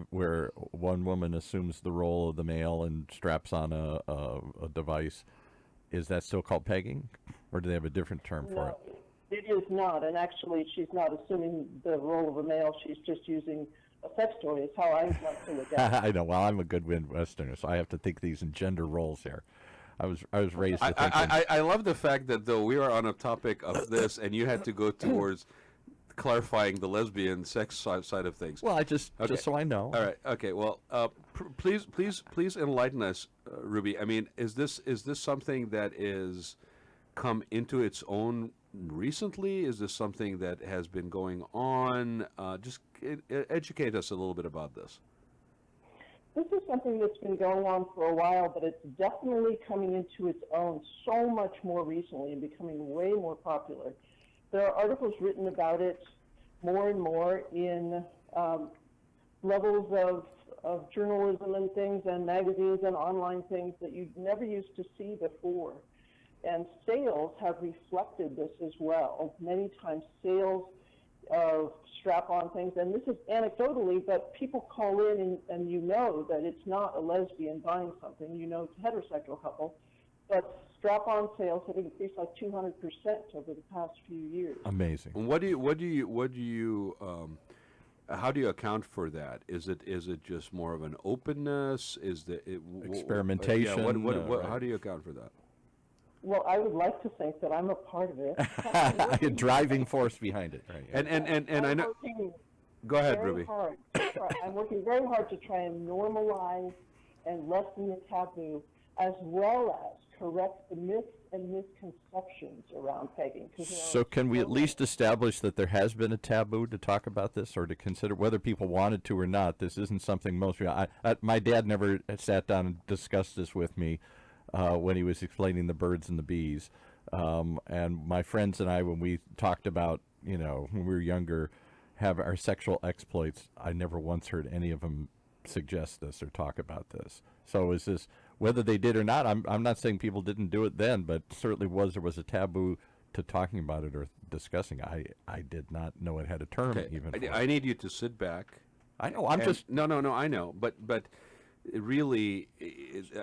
where one woman assumes the role of the male and straps on a device, is that still called pegging, or do they have a different term for it? It is not, and actually, she's not assuming the role of a male. She's just using a sex toy. Is how I like to look at it. I know. Well, I'm a good Westerner, so I have to think these in gender roles here. I was raised to think. I love the fact that though we are on a topic of this, and you had to go towards clarifying the lesbian sex side of things. Well, just so I know. All right. Okay. Well, please enlighten us, Ruby. I mean, is this something that is come into its own recently? Is this something that has been going on? Just educate us a little bit about this. This is something that's been going on for a while, but it's definitely coming into its own so much more recently and becoming way more popular. There are articles written about it more and more in levels of journalism and things and magazines and online things that you never used to see before. And sales have reflected this as well. Many times sales of strap-on things, and this is anecdotally, but people call in and you know that it's not a lesbian buying something, you know it's a heterosexual couple, but strap-on sales have increased like 200% over the past few years. Amazing. What do you how do you account for that? Is it just more of an openness? Is Experimentation? How do you account for that? Well, I would like to think that I'm a part of it. A driving force behind it, right? And I know. Go ahead, Ruby. I'm working very hard to try and normalize and lessen the taboo. as well as correct the myths and misconceptions around pegging. So can we at least establish that there has been a taboo to talk about this, or to consider whether people wanted to or not? This isn't something most people... my dad never sat down and discussed this with me when he was explaining the birds and the bees. And my friends and I, when we talked about, when we were younger, have our sexual exploits, I never once heard any of them suggest this or talk about this. So is this, whether they did or not, I'm not saying people didn't do it then, but certainly there was a taboo to talking about it or discussing. I did not know it had a term even. I need you to sit back. I know. No, I know. But it really,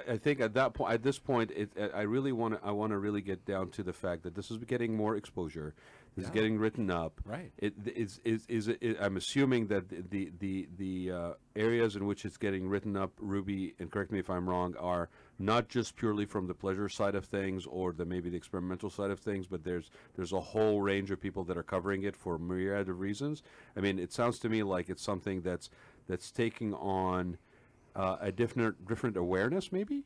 I think at this point, I want to really get down to the fact that this is getting more exposure. This is getting written up. Right. I'm assuming that the areas in which it's getting written up, Ruby, and correct me if I'm wrong, are not just purely from the pleasure side of things or maybe the experimental side of things, but there's a whole range of people that are covering it for a myriad of reasons. I mean, it sounds to me like it's something that's taking on a different awareness, maybe?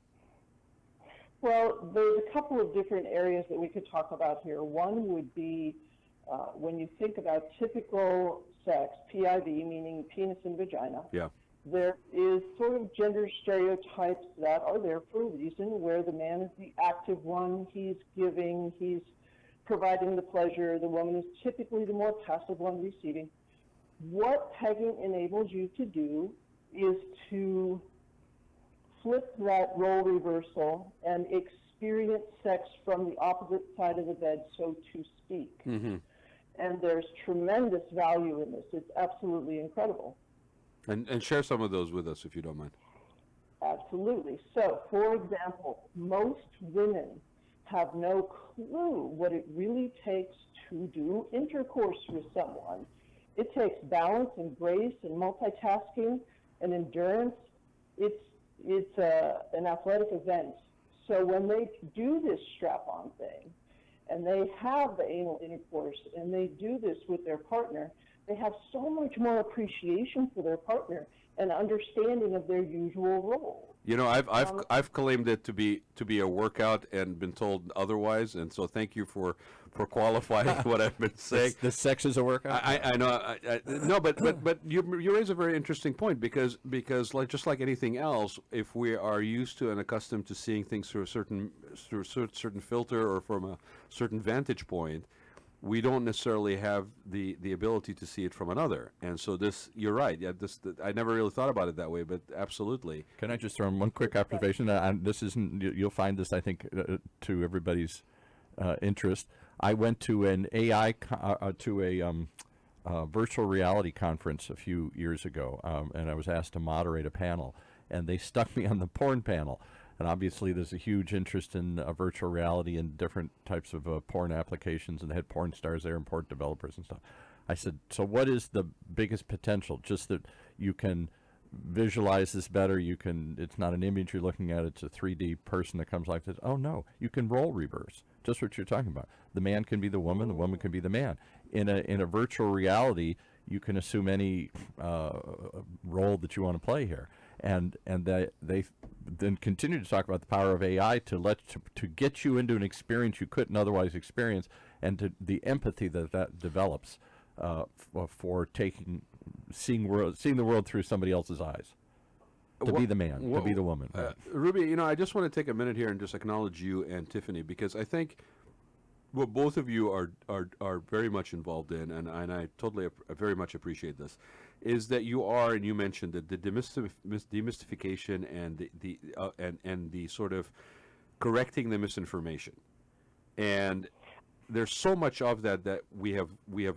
Well, there's a couple of different areas that we could talk about here. One would be when you think about typical sex, PIV, meaning penis and vagina. Yeah. There is sort of gender stereotypes that are there for a reason, where the man is the active one, he's giving, he's providing the pleasure, the woman is typically the more passive one receiving. What pegging enables you to do is to flip that role reversal and experience sex from the opposite side of the bed, so to speak. Mm-hmm. And there's tremendous value in this. It's absolutely incredible. And share some of those with us, if you don't mind. Absolutely. So, for example, most women have no clue what it really takes to do intercourse with someone. It takes balance and grace and multitasking and endurance. It's an athletic event. So when they do this strap-on thing, and they have the anal intercourse, and they do this with their partner, they have so much more appreciation for their partner and understanding of their usual role. I've claimed it to be a workout and been told otherwise, and so thank you for qualifying what I've been saying. The sex is a workout. I know. No, but you raise a very interesting point because just like anything else, if we are used to and accustomed to seeing things through a certain filter or from a certain vantage point, we don't necessarily have the ability to see it from another. And so you're right. Yeah, I never really thought about it that way, but absolutely. Can I just throw in one quick observation? This isn't. You'll find this, I think, to everybody's interest. I went to an virtual reality conference a few years ago, and I was asked to moderate a panel, and they stuck me on the porn panel. And obviously, there's a huge interest in virtual reality and different types of porn applications, and they had porn stars there and porn developers and stuff. I said, so what is the biggest potential? Just that you can visualize this better. It's not an image you're looking at. It's a 3D person that comes like this. Oh, no. You can role reverse. Just what you're talking about. The man can be the woman can be the man. In a virtual reality, you can assume any role that you want to play here. And they then continue to talk about the power of AI to get you into an experience you couldn't otherwise experience, and to the empathy that develops for seeing the world through somebody else's eyes. To be the man, to be the woman. Ruby, I just want to take a minute here and just acknowledge you and Tiffany, because I think what both of you are very much involved in, and I totally very much appreciate this, is that you are, and you mentioned that the demystification and the sort of correcting the misinformation, and there's so much of that we have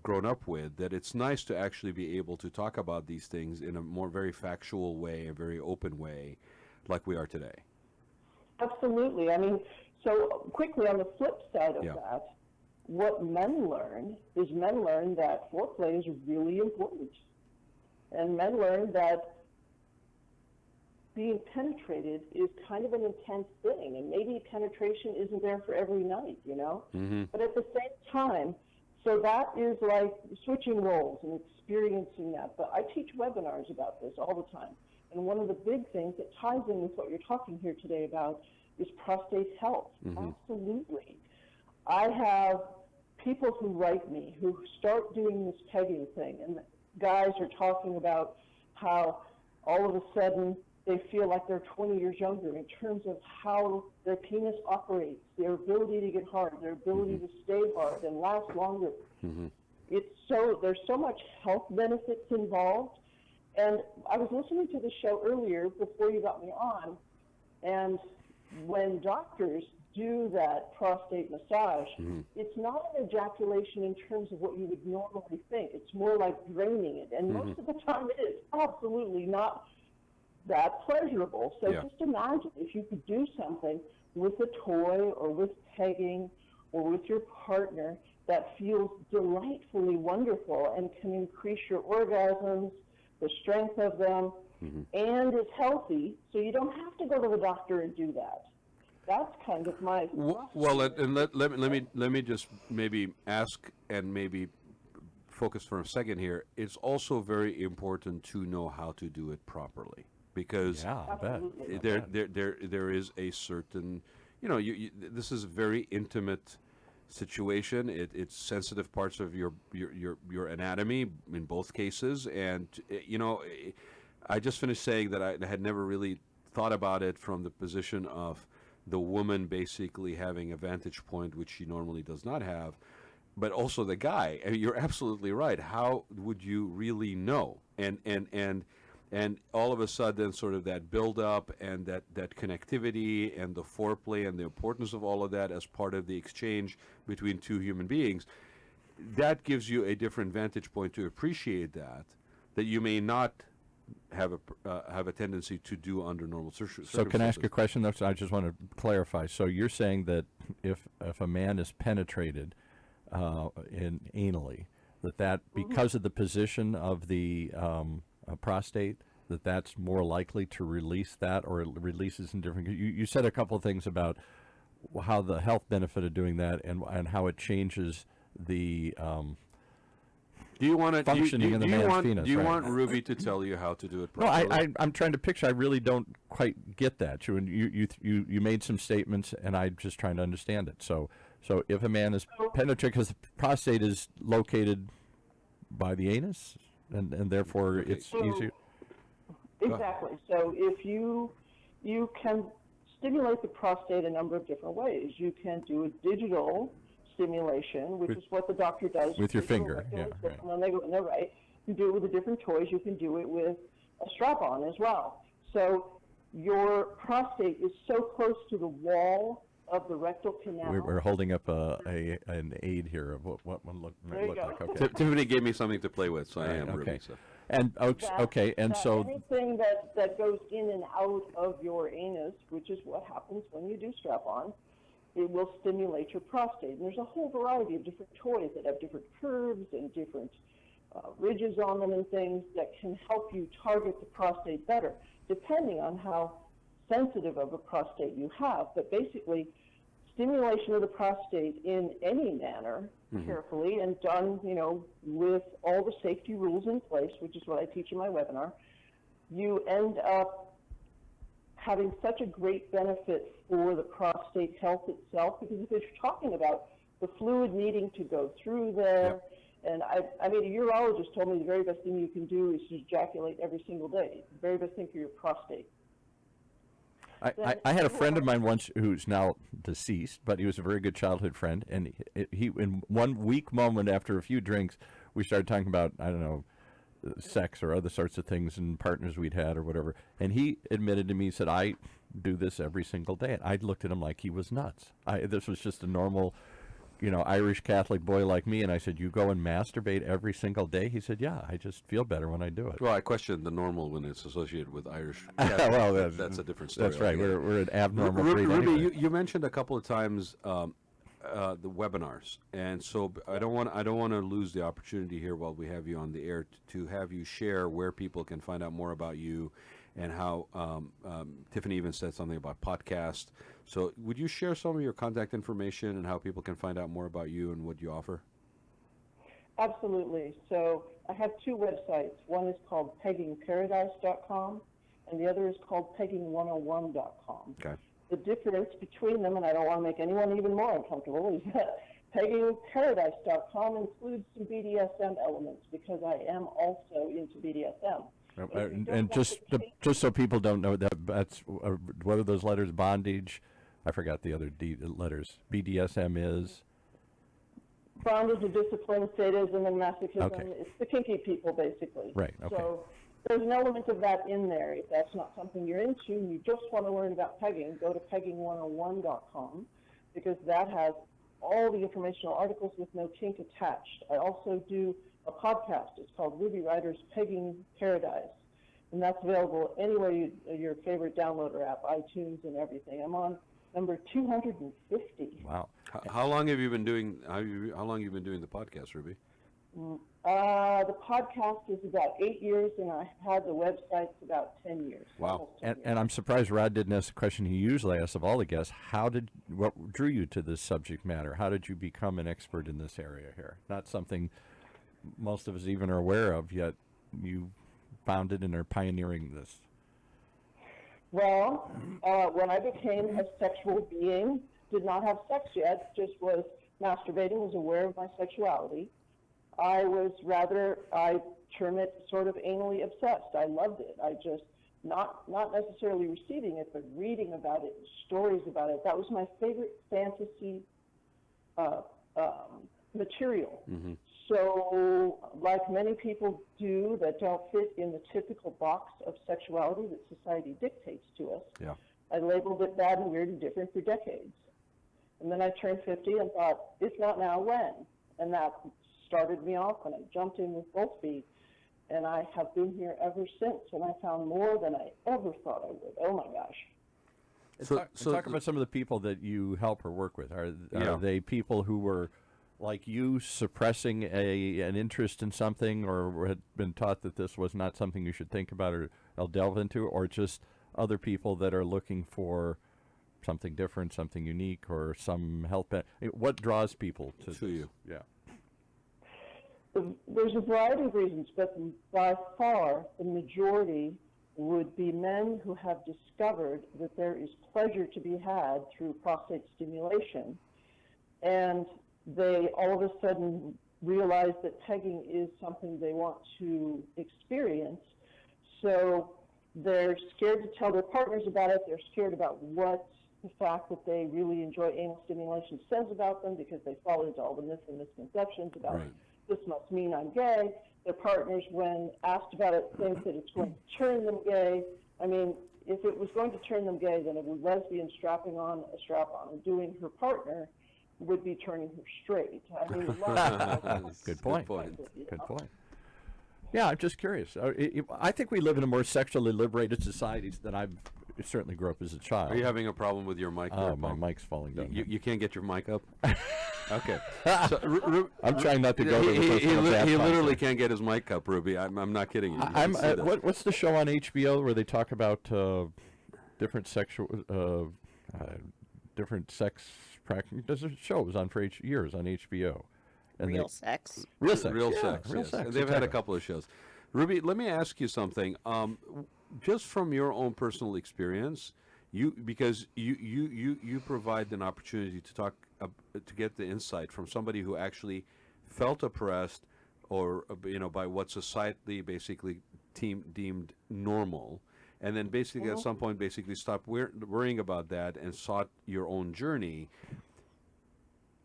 grown up with, that it's nice to actually be able to talk about these things in a more very factual way, a very open way, like we are today. Absolutely. I mean, so quickly on the flip side of that, what men learn that foreplay is really important. And men learn that being penetrated is kind of an intense thing, and maybe penetration isn't there for every night, Mm-hmm. But at the same time, so that is like switching roles and experiencing that. But I teach webinars about this all the time. And one of the big things that ties in with what you're talking here today about is prostate health. Absolutely. I have people who write me who start doing this pegging thing, and guys are talking about how all of a sudden they feel like they're 20 years younger in terms of how their penis operates, their ability to get hard, their ability to stay hard and last longer. There's so much health benefits involved. And I was listening to the show earlier before you got me on, and when doctors do that prostate massage, it's not an ejaculation in terms of what you would normally think. It's more like draining it. And most of the time it is absolutely not that pleasurable. So just imagine if you could do something with a toy or with pegging or with your partner that feels delightfully wonderful and can increase your orgasms, the strength of them, and is healthy, so you don't have to go to the doctor and do that. That's kind of my let me just maybe ask and maybe focus for a second here. It's also very important to know how to do it properly, because there is a certain, this is a very intimate situation. It's sensitive parts of your anatomy in both cases, and I just finished saying that I had never really thought about it from the position of the woman basically having a vantage point which she normally does not have, but also the guy. I mean, you're absolutely right. How would you really know? And all of a sudden, sort of that build-up and that connectivity and the foreplay and the importance of all of that as part of the exchange between two human beings, that gives you a different vantage point to appreciate that you may not have a tendency to do under normal circumstances. So can I ask a question, though? So I just want to clarify. So you're saying that if a man is penetrated anally, that because of the position of the prostate, that's more likely to release that, or it releases in different. You said a couple of things about how the health benefit of doing that and how it changes the functioning in the man's penis. Do you want Ruby to tell you how to do it No, properly? I'm trying to picture. I really don't quite get that. You made some statements, and I'm just trying to understand it. So if a man is penetrated, because the prostate is located by the anus, and therefore it's easier. Exactly. So if you can stimulate the prostate a number of different ways. You can do a digital stimulation, which is what the doctor does with your finger. Yeah, right. And then they go in there, right? You do it with the different toys. You can do it with a strap-on as well. So your prostate is so close to the wall of the rectal canal. We're holding up an aid here of what one might look like. Okay. Tiffany gave me something to play with, so I am Ruby. So. And so anything that goes in and out of your anus, which is what happens when you do strap-on, it will stimulate your prostate. And there's a whole variety of different toys that have different curves and different ridges on them and things that can help you target the prostate better, depending on how sensitive of a prostate you have. But basically, stimulation of the prostate in any manner, carefully and done, with all the safety rules in place, which is what I teach in my webinar, you end up having such a great benefit for the prostate health itself, because if you're talking about the fluid needing to go through there, and I mean, a urologist told me the very best thing you can do is to ejaculate every single day. The very best thing for your prostate. I had a friend of mine once who's now deceased, but he was a very good childhood friend, and he in one weak moment after a few drinks, we started talking about, I don't know, sex or other sorts of things and partners we'd had or whatever, and he admitted to me, he said, I do this every single day. And I looked at him like he was nuts. This was just a normal, Irish Catholic boy like me, and I said, you go and masturbate every single day? He said, yeah, I just feel better when I do it. Well, I question the normal when it's associated with Irish. Well, that's a different story. That's right. We're an abnormal breed. Ruby, anyway. you mentioned a couple of times the webinars, and so I don't want to lose the opportunity here while we have you on the air to have you share where people can find out more about you, and how Tiffany even said something about podcast. So would you share some of your contact information and how people can find out more about you and what you offer? Absolutely. So I have two websites. One is called peggingparadise.com, and the other is called pegging101.com. Okay. the difference between them, and I don't want to make anyone even more uncomfortable, is that peggingparadise.com includes some BDSM elements because I am also into BDSM. And just so people don't know, that's what are those letters? Bondage. I forgot the other letters. BDSM is bondage and discipline, sadism, and masochism. Okay. It's the kinky people, basically. Right. Okay. So there's an element of that in there. If that's not something you're into, and you just want to learn about pegging, go to pegging101.com because that has all the informational articles with no kink attached. I also do a podcast. It's called Ruby Ryder's Pegging Paradise, and that's available anywhere your favorite downloader app, iTunes and everything. I'm on number 250. Wow. How long have you been doing? How long have you been doing the podcast, Ruby? The podcast is about 8 years, and I've had the websites about 10 years. Wow. 10 years. And I'm surprised Rod didn't ask the question he usually asks of all the guests. What drew you to this subject matter? How did you become an expert in this area here? Not something most of us even are aware of, yet you found it and are pioneering this. Well, when I became a sexual being, did not have sex yet, just was masturbating, was aware of my sexuality. I term it sort of anally obsessed. I loved it. I just, not necessarily receiving it, but reading about it, stories about it. That was my favorite fantasy material. Mm-hmm. So, like many people do that don't fit in the typical box of sexuality that society dictates to us, Yeah. I labeled it bad and weird and different for decades. And then I turned 50 and thought, if not now, when? And that started me off, and I jumped in with both feet. And I have been here ever since, and I found more than I ever thought I would. Oh, my gosh. Talk about some of the people that you help or work with. Are they people who were like you, suppressing an interest in something, or had been taught that this was not something you should think about or delve into, or just other people that are looking for something different, something unique, or some help? What draws people to you? Yeah. There's a variety of reasons, but by far the majority would be men who have discovered that there is pleasure to be had through prostate stimulation, and they all of a sudden realize that pegging is something they want to experience. So they're scared to tell their partners about it. They're scared about what the fact that they really enjoy anal stimulation says about them, because they fall into all the myths and misconceptions about this must mean I'm gay. Their partners, when asked about it, think that it's going to turn them gay. I mean, if it was going to turn them gay, then a lesbian strapping on a strap-on and doing her partner would be turning her straight. I mean, Good point. Good point. Yeah, I'm just curious. I think we live in a more sexually liberated society than I certainly grew up as a child. Are you having a problem with your mic? Oh, my mic's falling down. You can't get your mic up? Okay. So, I'm trying not to go to he literally can't get his mic up, Ruby. I'm not kidding you. What's the show on HBO where they talk about different sexual, different sex practices? There's a show that was on for years on HBO. And Real sex. Real sex. Real yeah, sex. Real Yes. sex. They've had a couple of shows. Ruby, let me ask you something. Just from your own personal experience, because you provide an opportunity to talk to get the insight from somebody who actually felt oppressed, or by what society basically deemed normal, and then basically at some point basically stopped worrying about that and sought your own journey.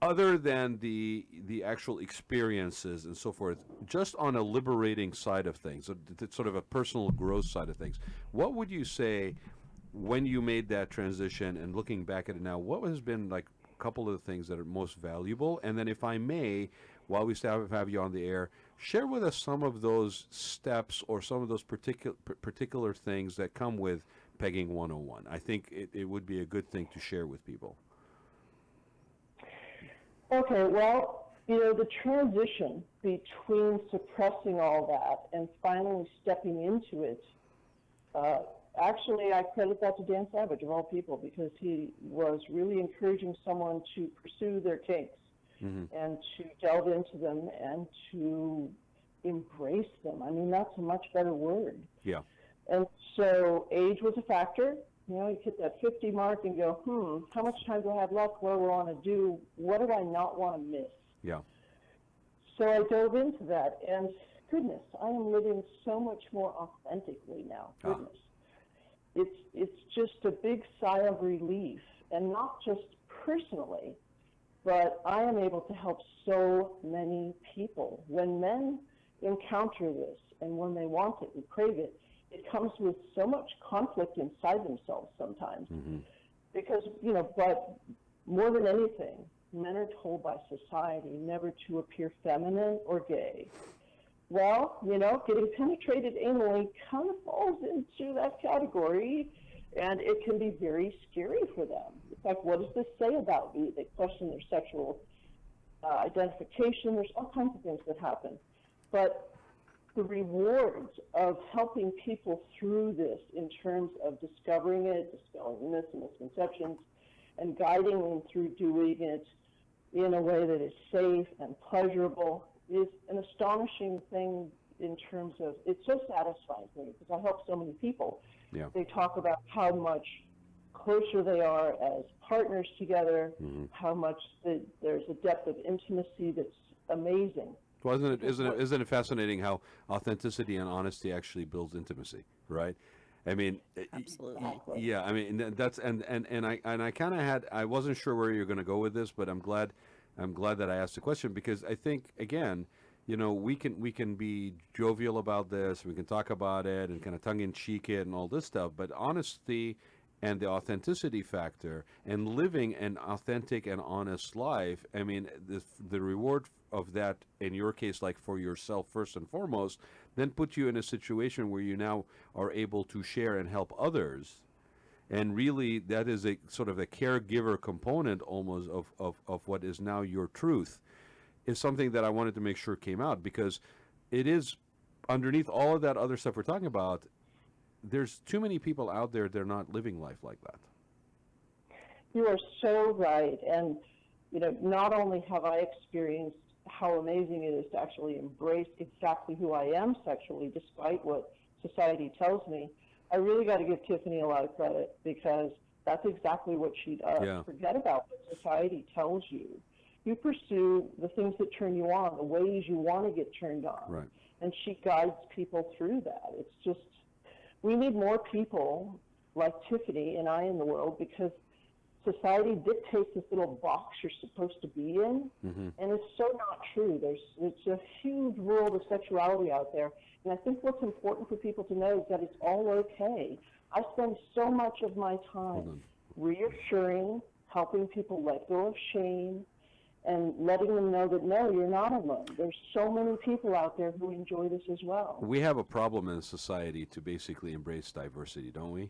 Other than the actual experiences and so forth, just on a liberating side of things, sort of a personal growth side of things, what would you say when you made that transition and looking back at it now, what has been like a couple of the things that are most valuable? And then if I may, while we still have you on the air, share with us some of those steps or some of those particular things that come with Pegging 101. I think it would be a good thing to share with people. Okay, well, the transition between suppressing all that and finally stepping into it, actually I credit that to Dan Savage, of all people, because he was really encouraging someone to pursue their kinks and to delve into them and to embrace them. I mean, that's a much better word. Yeah. And so age was a factor. You hit that 50 mark and go, how much time do I have left? What do I want to do? What do I not want to miss? Yeah. So I dove into that, and goodness, I am living so much more authentically now. Goodness. It's just a big sigh of relief, and not just personally, but I am able to help so many people. When men encounter this, and when they want it and crave it, it comes with so much conflict inside themselves sometimes. Because, but more than anything, men are told by society never to appear feminine or gay. Well, getting penetrated anally kind of falls into that category, and it can be very scary for them. It's like, what does this say about me? They question their sexual identification. There's all kinds of things that happen. But the rewards of helping people through this in terms of discovering it, dispelling myths and misconceptions, and guiding them through doing it in a way that is safe and pleasurable is an astonishing thing in terms of, it's so satisfying for me because I help so many people. Yeah. They talk about how much closer they are as partners together, how much there's a depth of intimacy that's amazing. Well, isn't it fascinating how authenticity and honesty actually builds intimacy, right? I mean, Absolutely. yeah. I mean, that's and I kind of I wasn't sure where you're going to go with this, but I'm glad that I asked the question, because I think, again, we can be jovial about this, we can talk about it and kind of tongue in cheek it and all this stuff, but honesty and the authenticity factor and living an authentic and honest life, I mean, the reward of that, in your case, like for yourself first and foremost, then put you in a situation where you now are able to share and help others. And really, that is a sort of a caregiver component almost of what is now your truth, is something that I wanted to make sure came out, because it is underneath all of that other stuff we're talking about, there's too many people out there, they're not living life like that. You are so right. And, not only have I experienced how amazing it is to actually embrace exactly who I am sexually, despite what society tells me, I really got to give TIfany a lot of credit, because that's exactly what she does. Yeah. Forget about what society tells you. You pursue the things that turn you on, the ways you want to get turned on. Right. And she guides people through that. It's just, we need more people like TIfany and I in the world, because society dictates this little box you're supposed to be in, and it's so not true. It's a huge world of sexuality out there, and I think what's important for people to know is that it's all okay. I spend so much of my time reassuring, helping people let go of shame, and letting them know that, no, you're not alone. There's so many people out there who enjoy this as well. We have a problem in society to basically embrace diversity, don't we?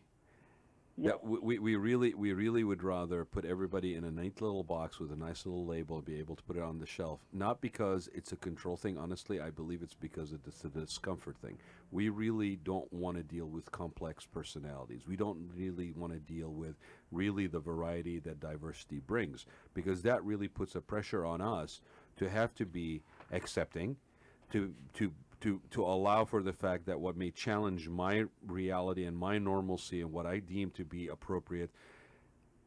Yeah. We really would rather put everybody in a neat little box with a nice little label, be able to put it on the shelf. Not because it's a control thing, honestly. I believe it's because it's a discomfort thing. We really don't want to deal with complex personalities. We don't really want to deal with really the variety that diversity brings, because that really puts a pressure on us to have to be accepting, to allow for the fact that what may challenge my reality and my normalcy and what I deem to be appropriate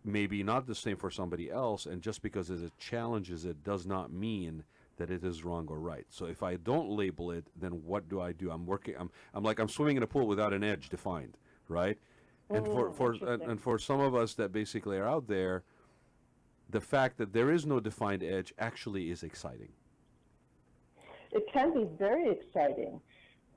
may be not the same for somebody else, and just because it challenges it does not mean that it is wrong or right. So if I don't label it, then what do I do? I'm swimming in a pool without an edge defined, right? And for some of us that basically are out there, the fact that there is no defined edge actually is exciting. It can be very exciting.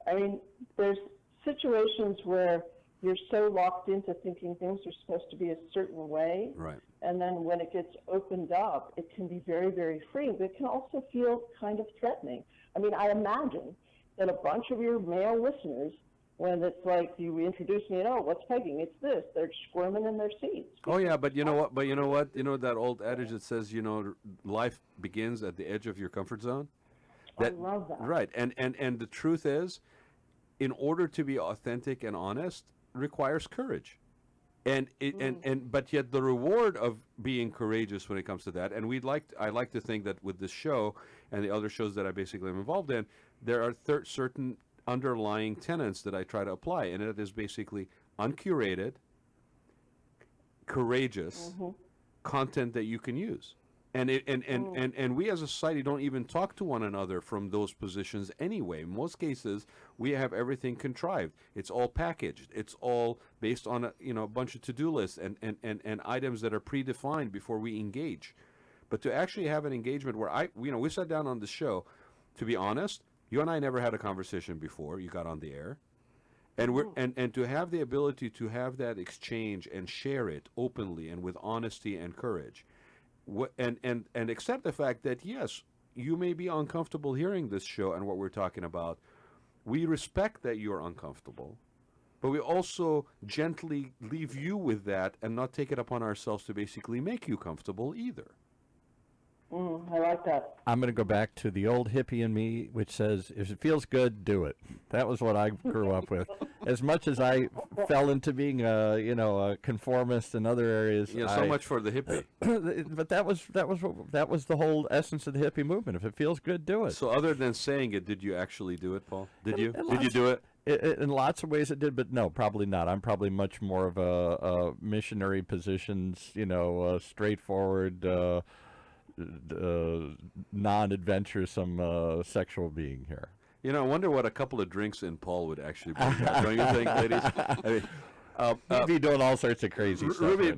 I mean, there's situations where you're so locked into thinking things are supposed to be a certain way. Right. And then when it gets opened up, it can be very, very freeing, but it can also feel kind of threatening. I mean, I imagine that a bunch of your male listeners, when it's like you introduce me and, oh, what's pegging? It's this. They're squirming in their seats. Oh, yeah, but you know what? You know that old adage that says, life begins at the edge of your comfort zone? I love that. Right. And the truth is, in order to be authentic and honest, requires courage. But yet the reward of being courageous when it comes to that, and I like to think that with this show and the other shows that I basically am involved in, there are certain underlying tenets that I try to apply, and it is basically uncurated, courageous content that you can use. And we as a society don't even talk to one another from those positions anyway. In most cases, we have everything contrived. It's all packaged. It's all based on a bunch of to-do lists and items that are predefined before we engage. But to actually have an engagement where we sat down on the show, to be honest, you and I never had a conversation before you got on the air. And and to have the ability to have that exchange and share it openly and with honesty and courage. And accept the fact that, yes, you may be uncomfortable hearing this show and what we're talking about. We respect that you're uncomfortable, but we also gently leave you with that and not take it upon ourselves to basically make you comfortable either. I like that. I'm going to go back to the old hippie in me, which says, if it feels good, do it. That was what I grew up with. As much as I fell into being a conformist in other areas. Yeah, so much for the hippie. But that was the whole essence of the hippie movement. If it feels good, do it. So other than saying it, did you actually do it, Paul? Did you do it? In lots of ways it did, but no, probably not. I'm probably much more of a missionary positions, straightforward, non-adventuresome sexual being here. I wonder what a couple of drinks in Paul would actually bring out. Don't you think, ladies? He'd be doing all sorts of crazy stuff. Ruby,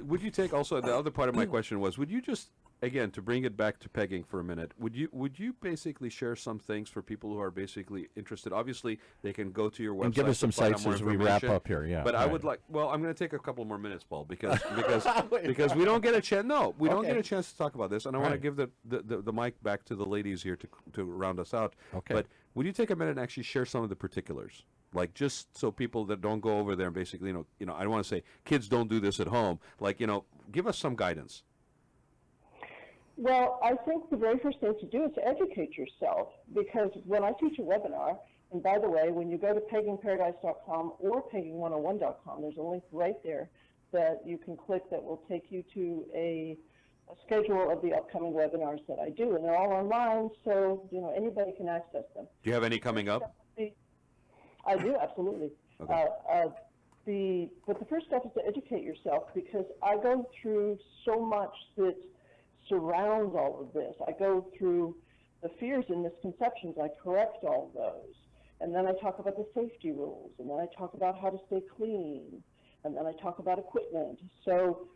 would you take also, the other part of my question was, would you just, again, to bring it back to pegging for a minute, would you basically share some things for people who are basically interested? Obviously, they can go to your website. And give us some sites as we wrap up here, yeah. But right. I would like, I'm going to take a couple more minutes, Paul, because we don't get a chance. No, we don't get a chance to talk about this, and I want to give the mic back to the ladies here to round us out. Okay. But would you take a minute and actually share some of the particulars? Like, just so people that don't go over there and basically, I don't want to say kids don't do this at home. Like, give us some guidance. Well, I think the very first thing to do is to educate yourself, because when I teach a webinar, and by the way, when you go to peggingparadise.com or pegging101.com, there's a link right there that you can click that will take you to a schedule of the upcoming webinars that I do, and they're all online, so anybody can access them. Do you have any coming up? I do, absolutely. Okay. But the first step is to educate yourself, because I go through so much that surrounds all of this. I go through the fears and misconceptions. I correct all those. And then I talk about the safety rules. And then I talk about how to stay clean. And then I talk about equipment. So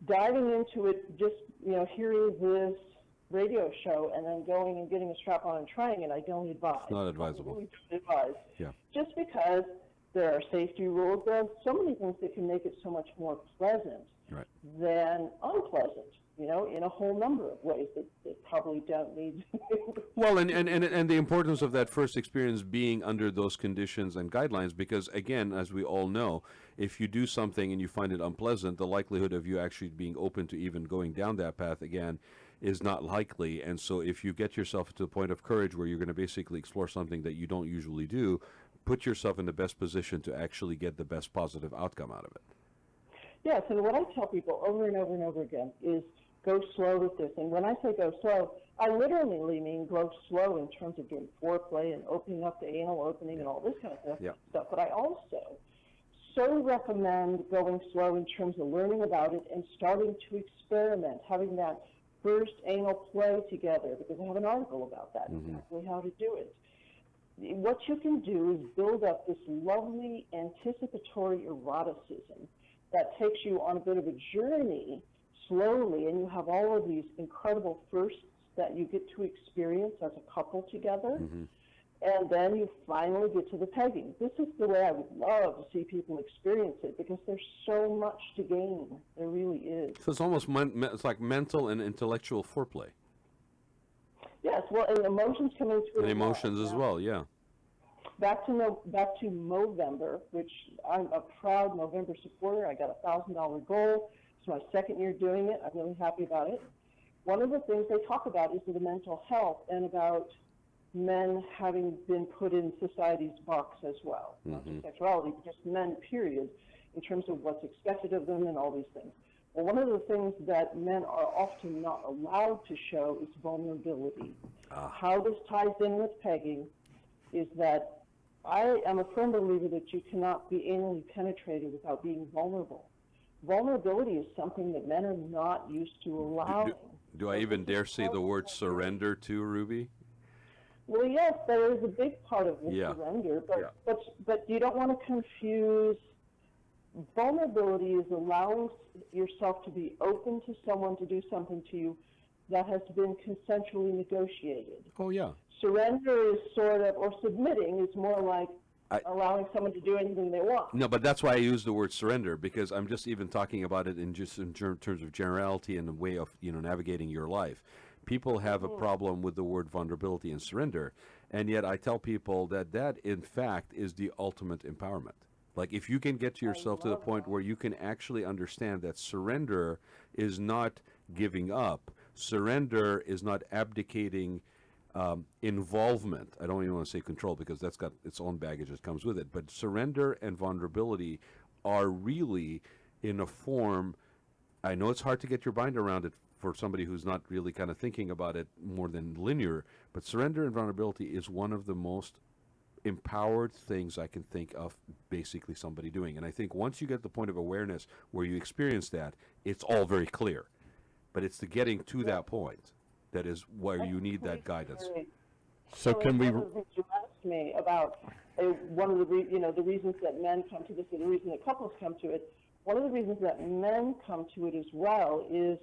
diving into it, just hearing this radio show and then going and getting a strap on and trying it, I don't advise. It's not advisable. I really don't advise. Yeah. Just because there are safety rules, there are so many things that can make it so much more pleasant than unpleasant. In a whole number of ways that probably don't need. Well, and the importance of that first experience being under those conditions and guidelines, because again, as we all know, if you do something and you find it unpleasant, the likelihood of you actually being open to even going down that path again is not likely. And so if you get yourself to the point of courage where you're going to basically explore something that you don't usually do, put yourself in the best position to actually get the best positive outcome out of it. Yes, and what I tell people over and over and over again is go slow with this. And when I say go slow, I literally mean go slow in terms of doing foreplay and opening up the anal opening and all this kind of stuff. But I also so recommend going slow in terms of learning about it and starting to experiment, having that first anal play together, because I have an article about that, exactly how to do it. What you can do is build up this lovely anticipatory eroticism that takes you on a bit of a journey slowly, and you have all of these incredible firsts that you get to experience as a couple together, and then you finally get to the pegging. This is the way I would love to see people experience it, because there's so much to gain. There really is. So it's almost it's like mental and intellectual foreplay. Yes, well, and emotions come into it. And emotions as well, yeah. Back to Movember, which I'm a proud Movember supporter. I got a $1,000 goal. It's my second year doing it. I'm really happy about it. One of the things they talk about is the mental health and about men having been put in society's box as well. Not just sexuality, but just men, period, in terms of what's expected of them and all these things. Well, one of the things that men are often not allowed to show is vulnerability. How this ties in with pegging is that I am a firm believer that you cannot be anally penetrated without being vulnerable. vulnerability is something that men are not used to allowing. Do I even dare say the word surrender too, Ruby? Well, yes, there is a big part of the Yeah. surrender, Yeah. but you don't want to confuse. Vulnerability is allowing yourself to be open to someone to do something to you that has been consensually negotiated. Oh, yeah. Surrender is sort of, or submitting is more like allowing someone to do anything they want. No, but that's why I use the word surrender, because I'm just even talking about it in terms of generality and the way of navigating your life. People have a problem with the word vulnerability and surrender, and yet I tell people that in fact is the ultimate empowerment. Like, if you can get to yourself to the point where you can actually understand that surrender is not giving up, surrender is not abdicating involvement. I don't even want to say control, because that's got its own baggage that comes with it. But surrender and vulnerability are really in a form, I know it's hard to get your mind around it for somebody who's not really kind of thinking about it more than linear, but surrender and vulnerability is one of the most empowered things I can think of basically somebody doing. And I think once you get the point of awareness where you experience that, it's all very clear. But it's the getting to that point that is where you need that guidance. So can we? One of the things you asked me about one of the the reasons that men come to this, and the reason that couples come to it. One of the reasons that men come to it as well is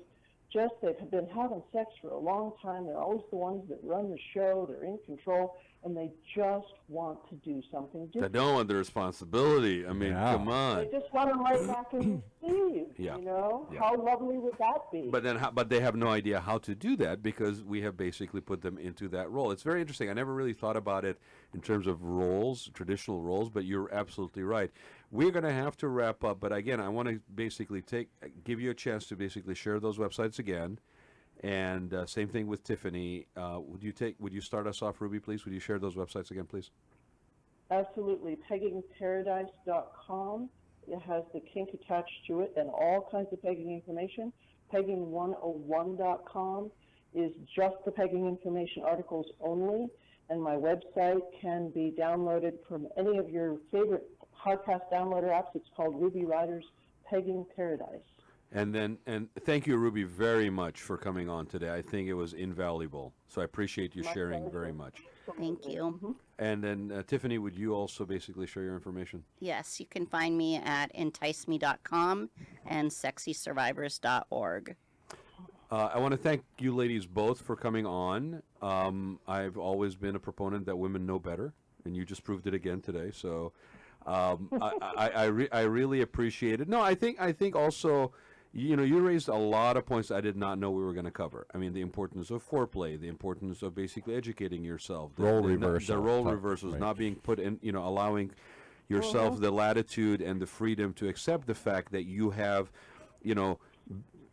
just they've been having sex for a long time. They're always the ones that run the show. They're in control, and they just want to do something different. They don't want the responsibility. I mean, come on. They just want to lay back and receive. Yeah. Yeah. How lovely would that be? But they have no idea how to do that, because we have basically put them into that role. It's very interesting. I never really thought about it in terms of roles, traditional roles, but you're absolutely right. We're going to have to wrap up, but again, I want to basically give you a chance to basically share those websites again. And same thing with TIfany. Would you start us off, Ruby, please? Would you share those websites again, please? Absolutely. Peggingparadise.com. It has the kink attached to it and all kinds of pegging information. Pegging101.com is just the pegging information articles only. And my website can be downloaded from any of your favorite podcast downloader apps. It's called Ruby Ryder's Pegging Paradise. And thank you, Ruby, very much for coming on today. I think it was invaluable. So I appreciate you sharing very much. Thank you. And then TIfany, would you also basically share your information? Yes, you can find me at enticeme.com and sexysurvivors.org. I want to thank you ladies both for coming on. I've always been a proponent that women know better, and you just proved it again today. So I really appreciate it. No, I think also, you raised a lot of points I did not know we were going to cover. I mean, the importance of foreplay, the importance of basically educating yourself, the role reversals, right. Not being put in, allowing yourself the latitude and the freedom to accept the fact that you have,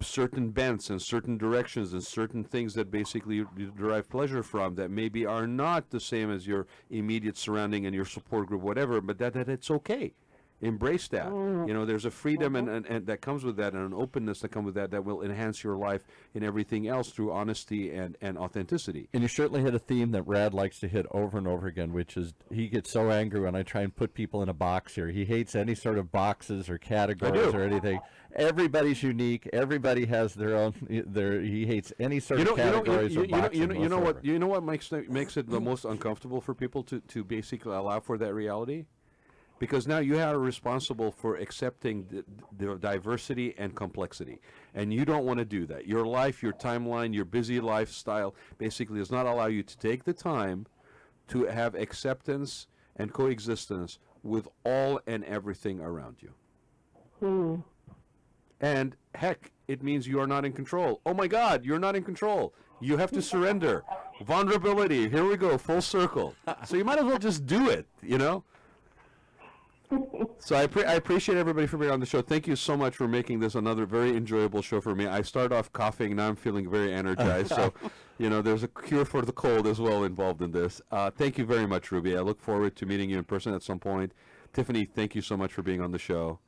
certain bents and certain directions and certain things that basically you derive pleasure from that maybe are not the same as your immediate surrounding and your support group, whatever, but that it's okay. Embrace that. There's a freedom and that comes with that, and an openness that comes with that will enhance your life in everything else through honesty and authenticity. And you certainly hit a theme that Raad likes to hit over and over again, which is he gets so angry when I try and put people in a box here. He hates any sort of boxes or categories or anything. Everybody's unique. Everybody has their own. He hates any sort of categories or boxes. You know what makes it the most uncomfortable for people to basically allow for that reality? Because now you are responsible for accepting the diversity and complexity. And you don't want to do that. Your life, your timeline, your busy lifestyle basically does not allow you to take the time to have acceptance and coexistence with all and everything around you. And heck, it means you are not in control. Oh my God, you're not in control. You have to surrender. Vulnerability, here we go, full circle. So you might as well just do it, So I appreciate everybody for being on the show. Thank you so much for making this another very enjoyable show for me. I started off coughing, now I'm feeling very energized. So, there's a cure for the cold as well involved in this. Thank you very much, Ruby. I look forward to meeting you in person at some point. TIfany, thank you so much for being on the show.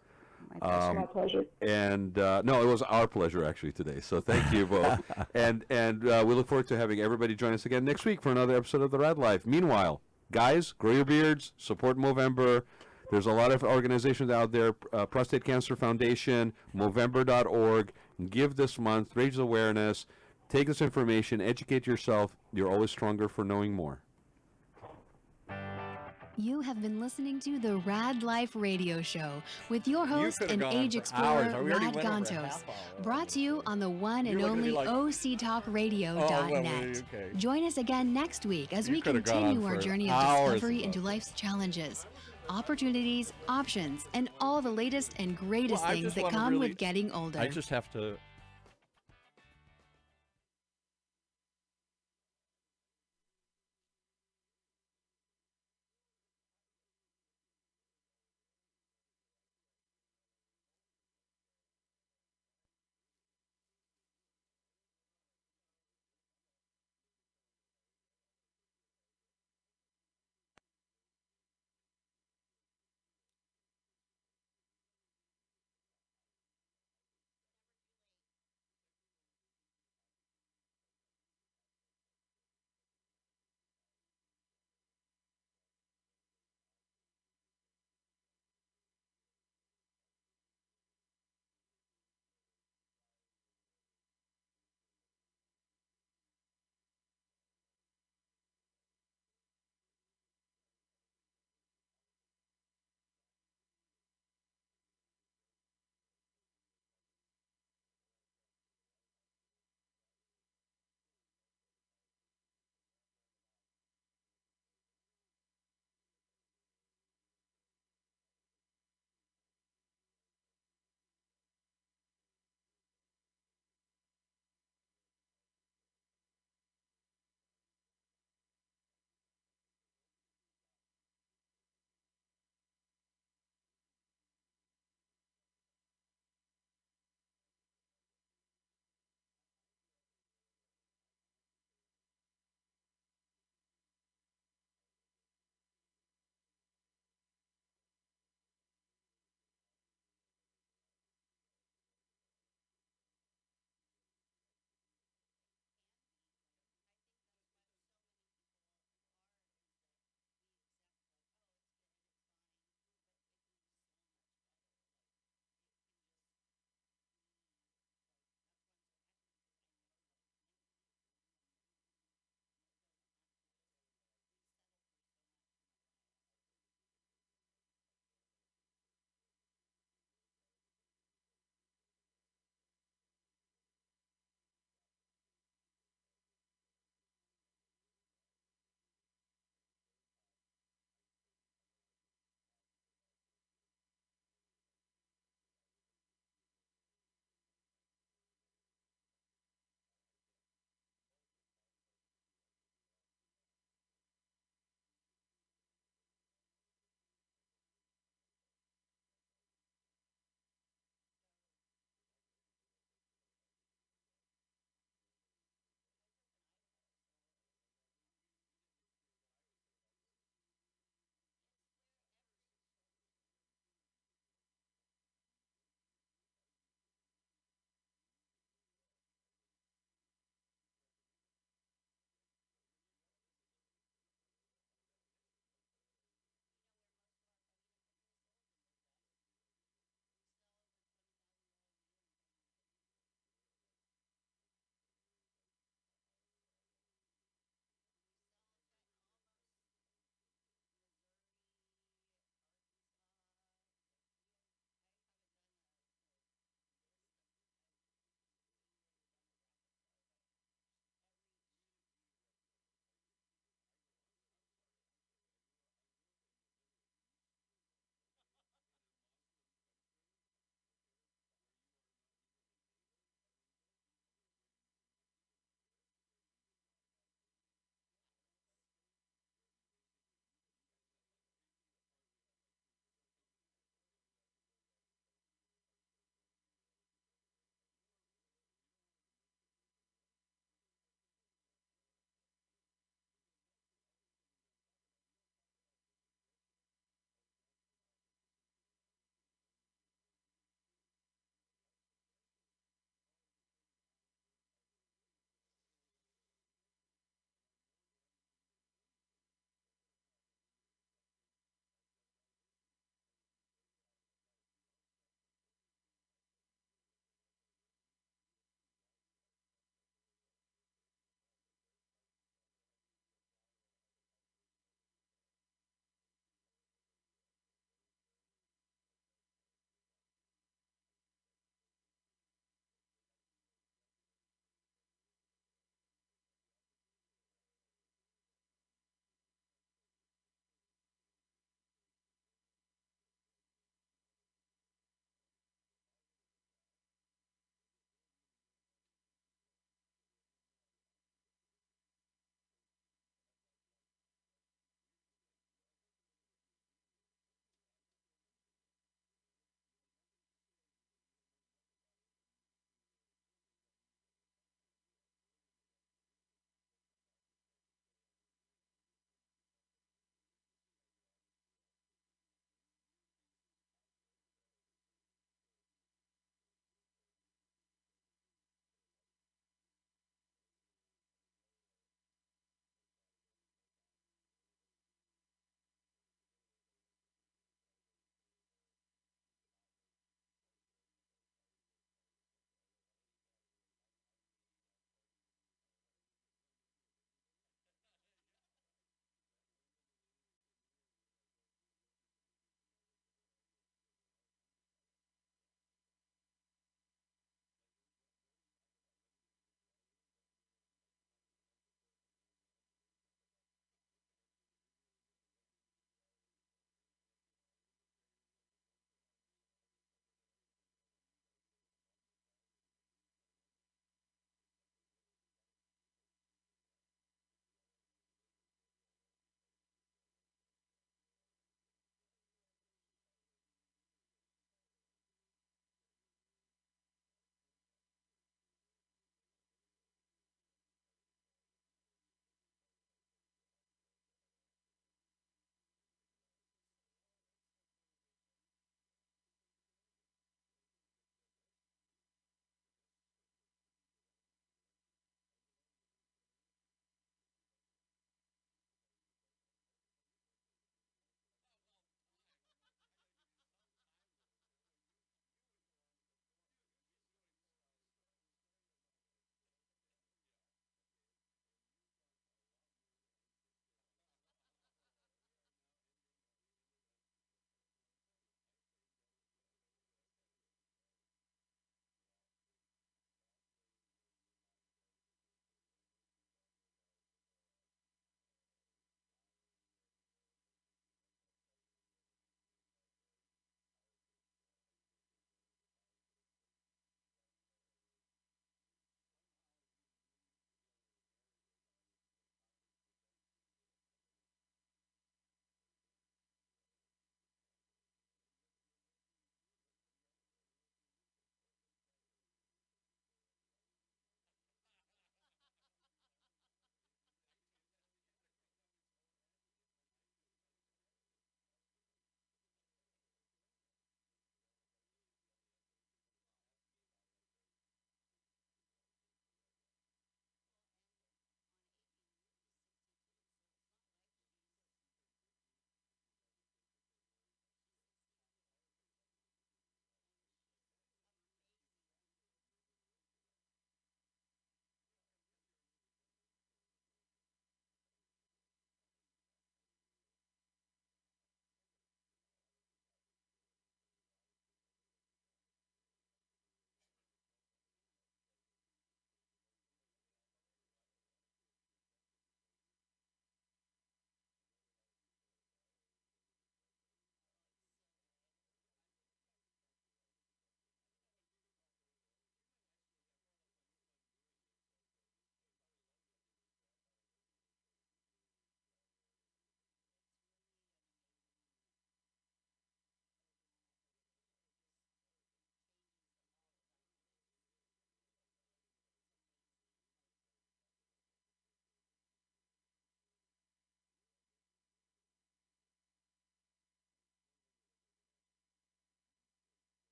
My pleasure. And no, it was our pleasure actually today. So thank you both. and we look forward to having everybody join us again next week for another episode of the Raad Life. Meanwhile, guys, grow your beards, support Movember. There's a lot of organizations out there, Prostate Cancer Foundation, Movember.org. Give this month, raise awareness, take this information, educate yourself. You're always stronger for knowing more. You have been listening to the Raad Life radio show with your host could've and gone age for explorer, hours. We already Rad went over a Gantos. half hour. Brought to you on the one and You're looking at me only like- octalkradio.net. okay. Join us again next week as You we could've gone continue on our for journey of hours discovery about into this. life's challenges, opportunities, options, and all the latest and greatest Well, I things just that wanna come really- with getting older. I just have to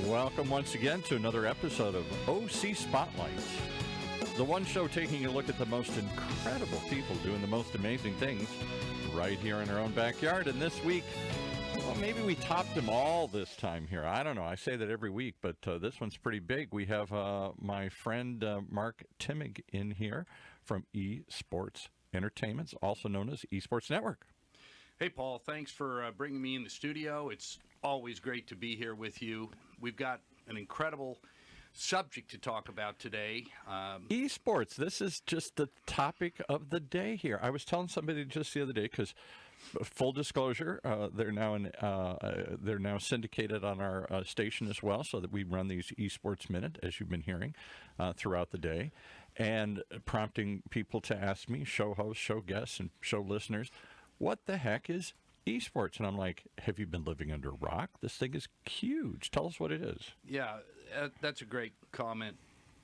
Welcome once again to another episode of OC Spotlights, the one show taking a look at the most incredible people doing the most amazing things right here in our own backyard. And this week, well, maybe we topped them all this time here. I don't know. I say that every week, but this one's pretty big. We have my friend Mark Timig in here from Esports Entertainment, also known as Esports Network. Hey, Paul, thanks for bringing me in the studio. It's always great to be here with you. We've got an incredible subject to talk about today. Esports, this is just the topic of the day here. I was telling somebody just the other day, because full disclosure, they're now syndicated on our station as well, so that we run these Esports Minute, as you've been hearing, throughout the day, and prompting people to ask me, show hosts, show guests, and show listeners, what the heck is esports? And I'm like, have you been living under a rock? This thing is huge. Tell us what it is. Yeah, that's a great comment,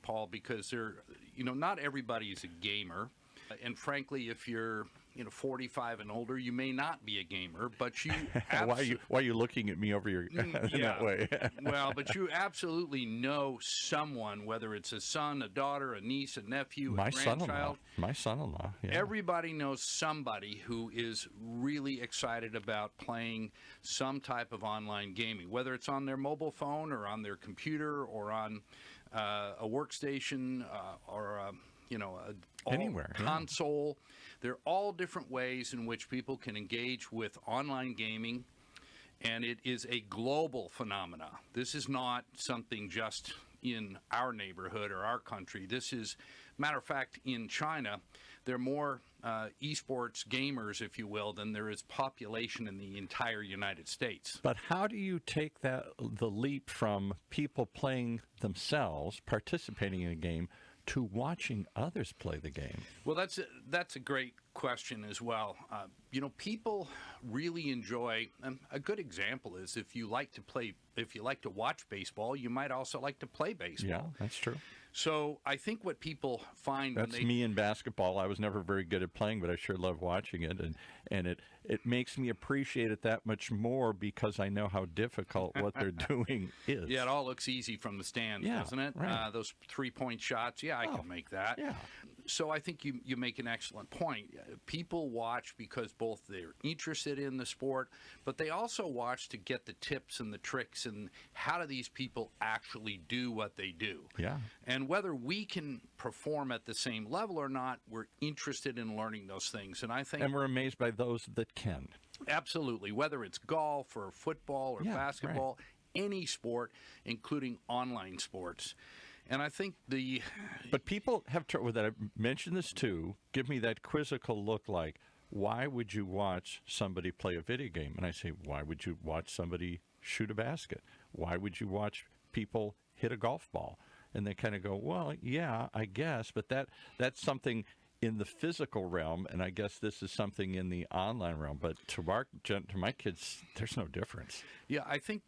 Paul, because not everybody is a gamer. And frankly, if you're 45 and older, you may not be a gamer, but you why are you looking at me over your in that way? Well, but you absolutely know someone, whether it's a son, a daughter, a niece, a nephew, a grandchild. My son-in-law. Yeah. Everybody knows somebody who is really excited about playing some type of online gaming, whether it's on their mobile phone or on their computer or on a workstation or anywhere console. Yeah. There are all different ways in which people can engage with online gaming, and it is a global phenomena. This is not something just in our neighborhood or our country. This is, matter of fact, in China, there are more esports gamers, if you will, than there is population in the entire United States. But how do you take the leap from people playing themselves, participating in a game, to watching others play the game? Well, that's a great question as well. People really enjoy. A good example is if you like to watch baseball, you might also like to play baseball. Yeah, that's true. So I think what people find that's me in basketball. I was never very good at playing, but I sure love watching it, and it makes me appreciate it that much more because I know how difficult what they're doing is. Yeah, it all looks easy from the stands, doesn't it? Right. Those 3-point shots. Yeah, I can make that. Yeah. So I think you make an excellent point. People watch because both they're interested in the sport, but they also watch to get the tips and the tricks and how do these people actually do what they do. Yeah. And whether we can perform at the same level or not, we're interested in learning those things. And we're amazed by those that can. Absolutely. Whether it's golf or football or basketball, any sport, including online sports. And I think But people have trouble with that. I mentioned this too. Give me that quizzical look like, why would you watch somebody play a video game? And I say, why would you watch somebody shoot a basket? Why would you watch people hit a golf ball? And they kind of go, well, yeah, I guess. But that's something in the physical realm, and I guess this is something in the online realm. But to my kids, there's no difference. Yeah, I think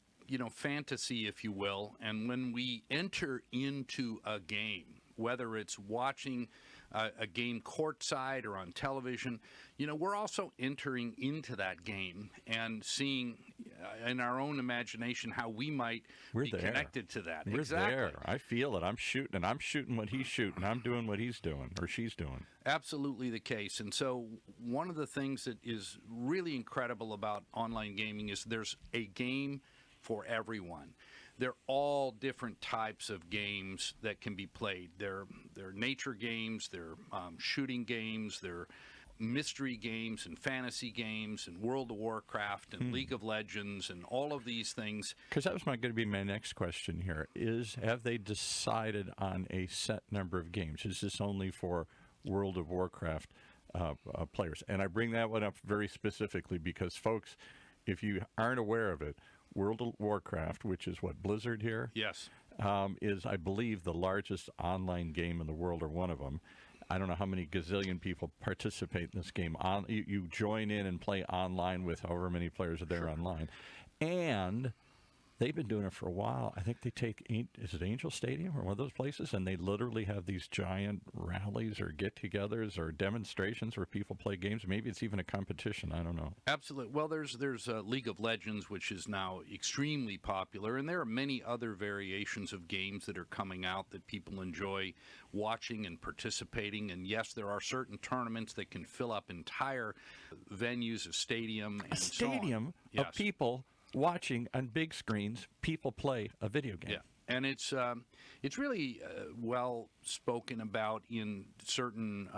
fantasy, if you will, and when we enter into a game, whether it's watching a game courtside or on television, we're also entering into that game and seeing in our own imagination how we might be connected to that. We're exactly. there. I feel it. I'm shooting what he's shooting. I'm doing what he's doing or she's doing. Absolutely the case. And so one of the things that is really incredible about online gaming is there's a game for everyone. They're all different types of games that can be played. They're nature games, they're shooting games, they're mystery games and fantasy games and World of Warcraft and League of Legends and all of these things. Because that was going to be my next question here, have they decided on a set number of games? Is this only for World of Warcraft players? And I bring that one up very specifically because, folks, if you aren't aware of it, World of Warcraft, which is what, Blizzard here? Yes. Is, I believe, the largest online game in the world, or one of them. I don't know how many gazillion people participate in this game. You join in and play online with however many players are there online. And they've been doing it for a while. I think they take, is it Angel Stadium or one of those places, and they literally have these giant rallies or get-togethers or demonstrations where people play games. Maybe it's even a competition. I don't know. Absolutely. Well, there's League of Legends, which is now extremely popular, and there are many other variations of games that are coming out that people enjoy watching and participating. And yes, there are certain tournaments that can fill up entire venues, a stadium, and so on. A stadium of people watching on big screens people play a video game. Yeah, and it's really well spoken about in certain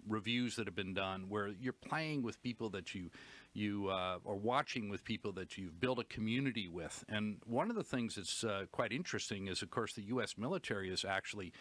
reviews that have been done, where you're playing with people that you are watching with people that you've built a community with. And one of the things that's quite interesting is, of course, the U.S. military is actually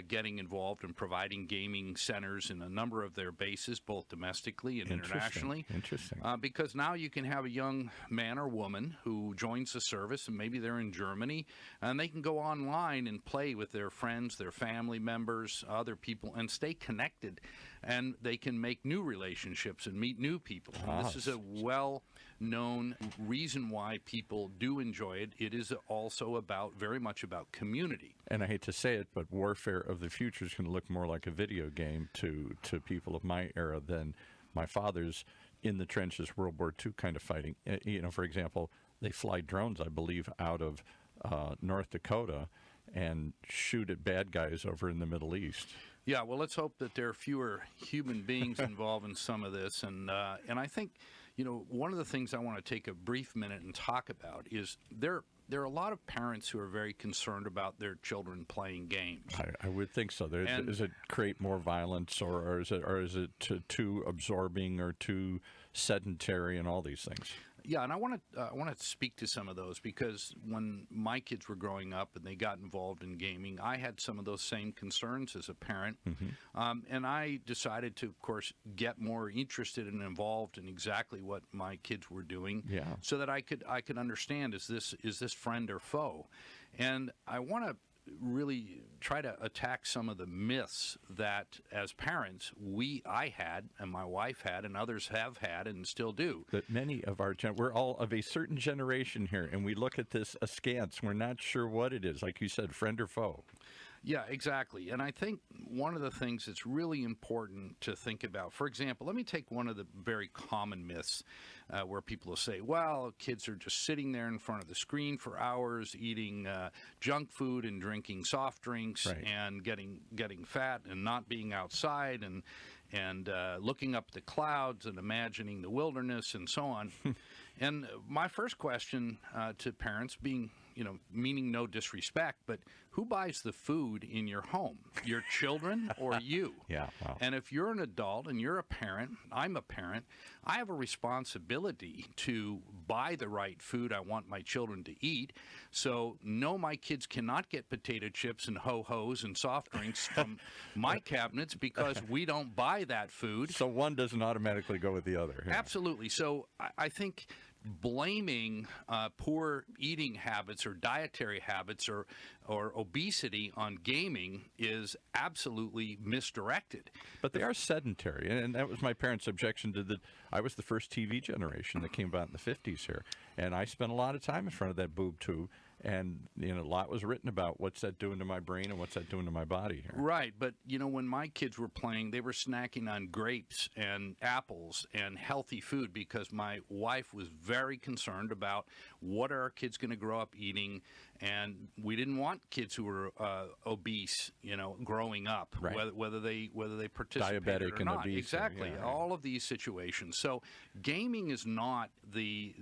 getting involved in providing gaming centers in a number of their bases, both domestically and internationally. Interesting. Because now you can have a young man or woman who joins the service, and maybe they're in Germany, and they can go online and play with their friends, their family members, other people, and stay connected. And they can make new relationships and meet new people. And this is a well-known reason why people do enjoy it. It is also very much about community. And I hate to say it, but Warfare of the Future is going to look more like a video game to people of my era than my father's in the trenches World War II kind of fighting. For example, they fly drones, I believe, out of North Dakota and shoot at bad guys over in the Middle East. Yeah, well, let's hope that there are fewer human beings involved in some of this. And I think, one of the things I want to take a brief minute and talk about is there are a lot of parents who are very concerned about their children playing games. I would think so. Does it create more violence, or is it too absorbing or too sedentary and all these things? Yeah, and I want to speak to some of those, because when my kids were growing up and they got involved in gaming, I had some of those same concerns as a parent, and I decided to, of course, get more interested and involved in exactly what my kids were doing, so that I could understand, is this friend or foe, and I want to really try to attack some of the myths that, as parents, I had, and my wife had, and others have had, and still do. That many of we're all of a certain generation here, and we look at this askance. We're not sure what it is. Like you said, friend or foe. Yeah, exactly. And I think one of the things that's really important to think about, for example, let me take one of the very common myths where people will say, well, kids are just sitting there in front of the screen for hours, eating junk food and drinking soft drinks, and getting fat and not being outside and looking up at the clouds and imagining the wilderness and so on. And my first question to parents, meaning no disrespect, but who buys the food in your home? Your children or you? Yeah. Wow. And if you're an adult and you're a parent, I'm a parent, I have a responsibility to buy the right food I want my children to eat. So no, my kids cannot get potato chips and ho-hos and soft drinks from my cabinets, because we don't buy that food. So one doesn't automatically go with the other. Yeah. Absolutely. So I think blaming poor eating habits or dietary habits or obesity on gaming is absolutely misdirected. But they are sedentary, and that was my parents' objection to I was the first TV generation that came about in the 50s here, and I spent a lot of time in front of that boob tube. And, a lot was written about what's that doing to my brain and what's that doing to my body here. Right. But, when my kids were playing, they were snacking on grapes and apples and healthy food, because my wife was very concerned about what are our kids going to grow up eating. And we didn't want kids who were obese, growing up, right. whether they participated diabetic or and not. obese. Exactly. Yeah, right. All of these situations. So gaming is not the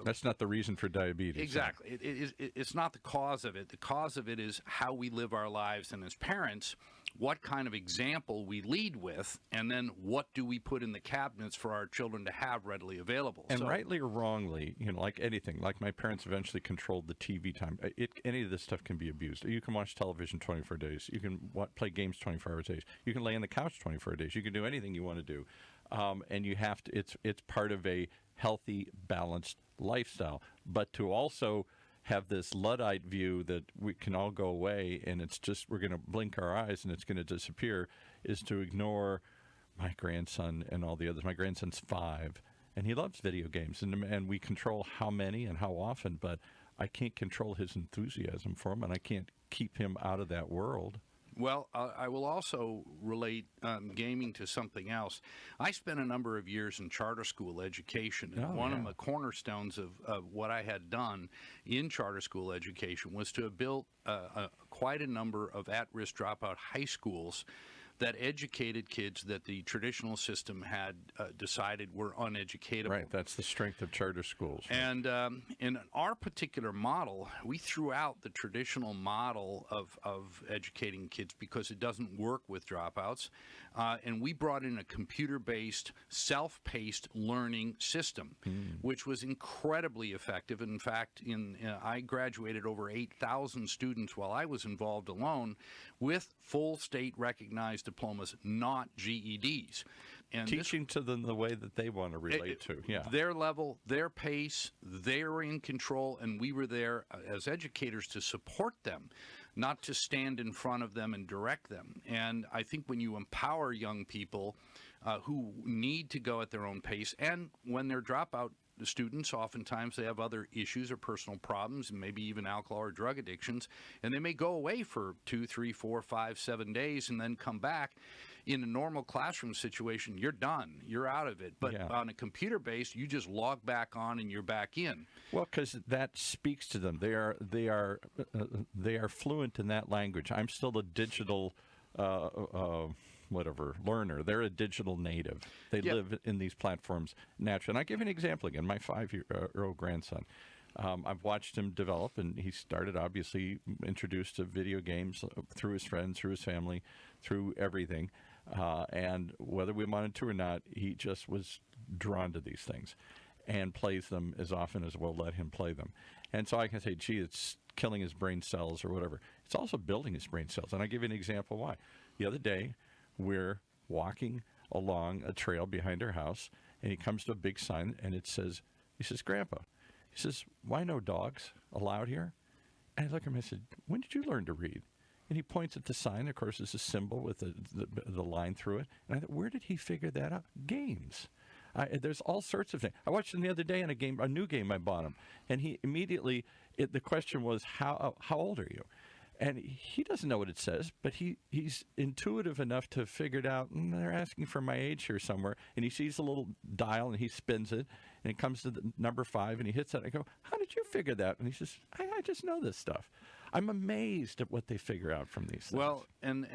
that's not the reason for diabetes. Exactly. It's not the cause of it. The cause of it is how we live our lives, and as parents, what kind of example we lead with, and then what do we put in the cabinets for our children to have readily available. And rightly or wrongly, like anything, like my parents eventually controlled the TV time. Any of this stuff can be abused. You can watch television 24 days. You can play games 24 hours days. You can lay on the couch 24 days. You can do anything you want to do. And you have to, it's part of a healthy, balanced lifestyle. But to also have this Luddite view that we can all go away and it's just, we're going to blink our eyes and it's going to disappear, is to ignore my grandson and all the others. My grandson's 5, and he loves video games, and we control how many and how often, but I can't control his enthusiasm for them, and I can't keep him out of that world. Well, I will also relate gaming to something else. I spent a number of years in charter school education, and one of the cornerstones of what I had done in charter school education was to have built quite a number of at-risk dropout high schools that educated kids that the traditional system had decided were uneducatable. Right, that's the strength of charter schools. Right? And in our particular model, we threw out the traditional model of educating kids because it doesn't work with dropouts, and we brought in a computer-based, self-paced learning system, which was incredibly effective. In fact, I graduated over 8,000 students while I was involved alone with full state-recognized diplomas, not GEDs. And teaching to them the way that they want to relate to. Yeah. Their level, their pace, they're in control, and we were there as educators to support them, not to stand in front of them and direct them. And I think when you empower young people who need to go at their own pace, and when they're dropout students, oftentimes they have other issues or personal problems, and maybe even alcohol or drug addictions, and they may go away for 2, 3, 4, 5, 7 days and then come back. In a normal classroom situation, you're done. You're out of it. But on a computer-based, you just log back on and you're back in. Well, because that speaks to them. They are fluent in that language. I'm still a digital learner. They're a digital native. They live in these platforms naturally. And I give an example again. My 5-year-old grandson. I've watched him develop, and he started obviously introduced to video games through his friends, through his family, through everything. And whether we wanted to or not, he just was drawn to these things and plays them as often as we'll let him play them. And so I can say, gee, it's killing his brain cells or whatever. It's also building his brain cells. And I'll give you an example why. The other day, we're walking along a trail behind our house, and he comes to a big sign, and he says, Grandpa, he says, why no dogs allowed here? And I look at him and I said, when did you learn to read? And he points at the sign. Of course, it's a symbol with the line through it. And I thought, where did he figure that out? Games. There's all sorts of things. I watched him the other day in a new game I bought him. And he immediately, the question was, how old are you? And he doesn't know what it says, but he's intuitive enough to figure it out. They're asking for my age here somewhere. And he sees a little dial, and he spins it, and it comes to the number 5, and he hits it. I go, how did you figure that? And he says, I just know this stuff. I'm amazed at what they figure out from these things. Well, and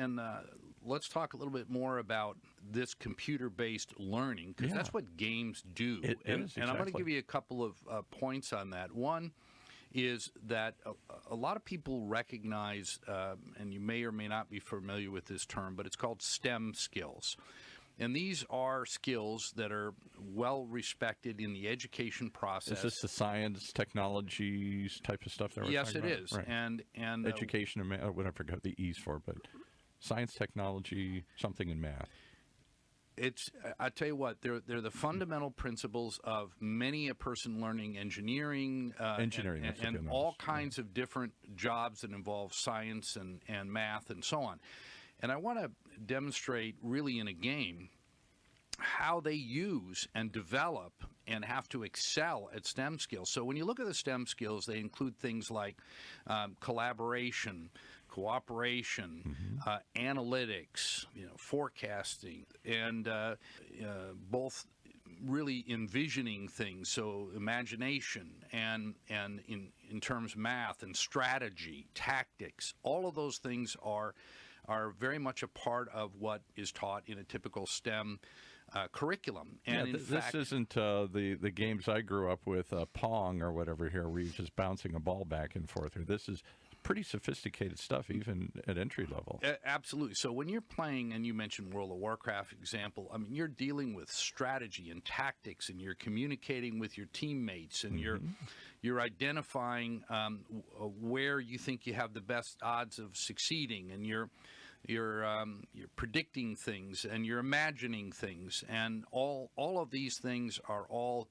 let's talk a little bit more about this computer-based learning, because that's what games do. It is, exactly. And I'm going to give you a couple of points on that. One is that a lot of people recognize, and you may or may not be familiar with this term, but it's called STEM skills. And these are skills that are well respected in the education process. Is this the science, technologies type of stuff that we're talking about? Yes, it is. Right. And education and what I forgot the E's for, but science, technology, something in math. I tell you what, they're the fundamental principles of many a person learning engineering, and all kinds of different jobs that involve science and math and so on. And I want to demonstrate really in a game how they use and develop and have to excel at STEM skills. So when you look at the STEM skills, they include things like collaboration, cooperation, analytics, forecasting, and both really envisioning things. So imagination and in terms of math and strategy, tactics, all of those things are very much a part of what is taught in a typical STEM curriculum. And this isn't the games I grew up with, Pong or whatever here, where you're just bouncing a ball back and forth. This is pretty sophisticated stuff, even at entry level. Absolutely. So when you're playing, and you mentioned World of Warcraft example, I mean, you're dealing with strategy and tactics, and you're communicating with your teammates, and you're identifying where you think you have the best odds of succeeding, and you're predicting things, and you're imagining things, and all of these things are all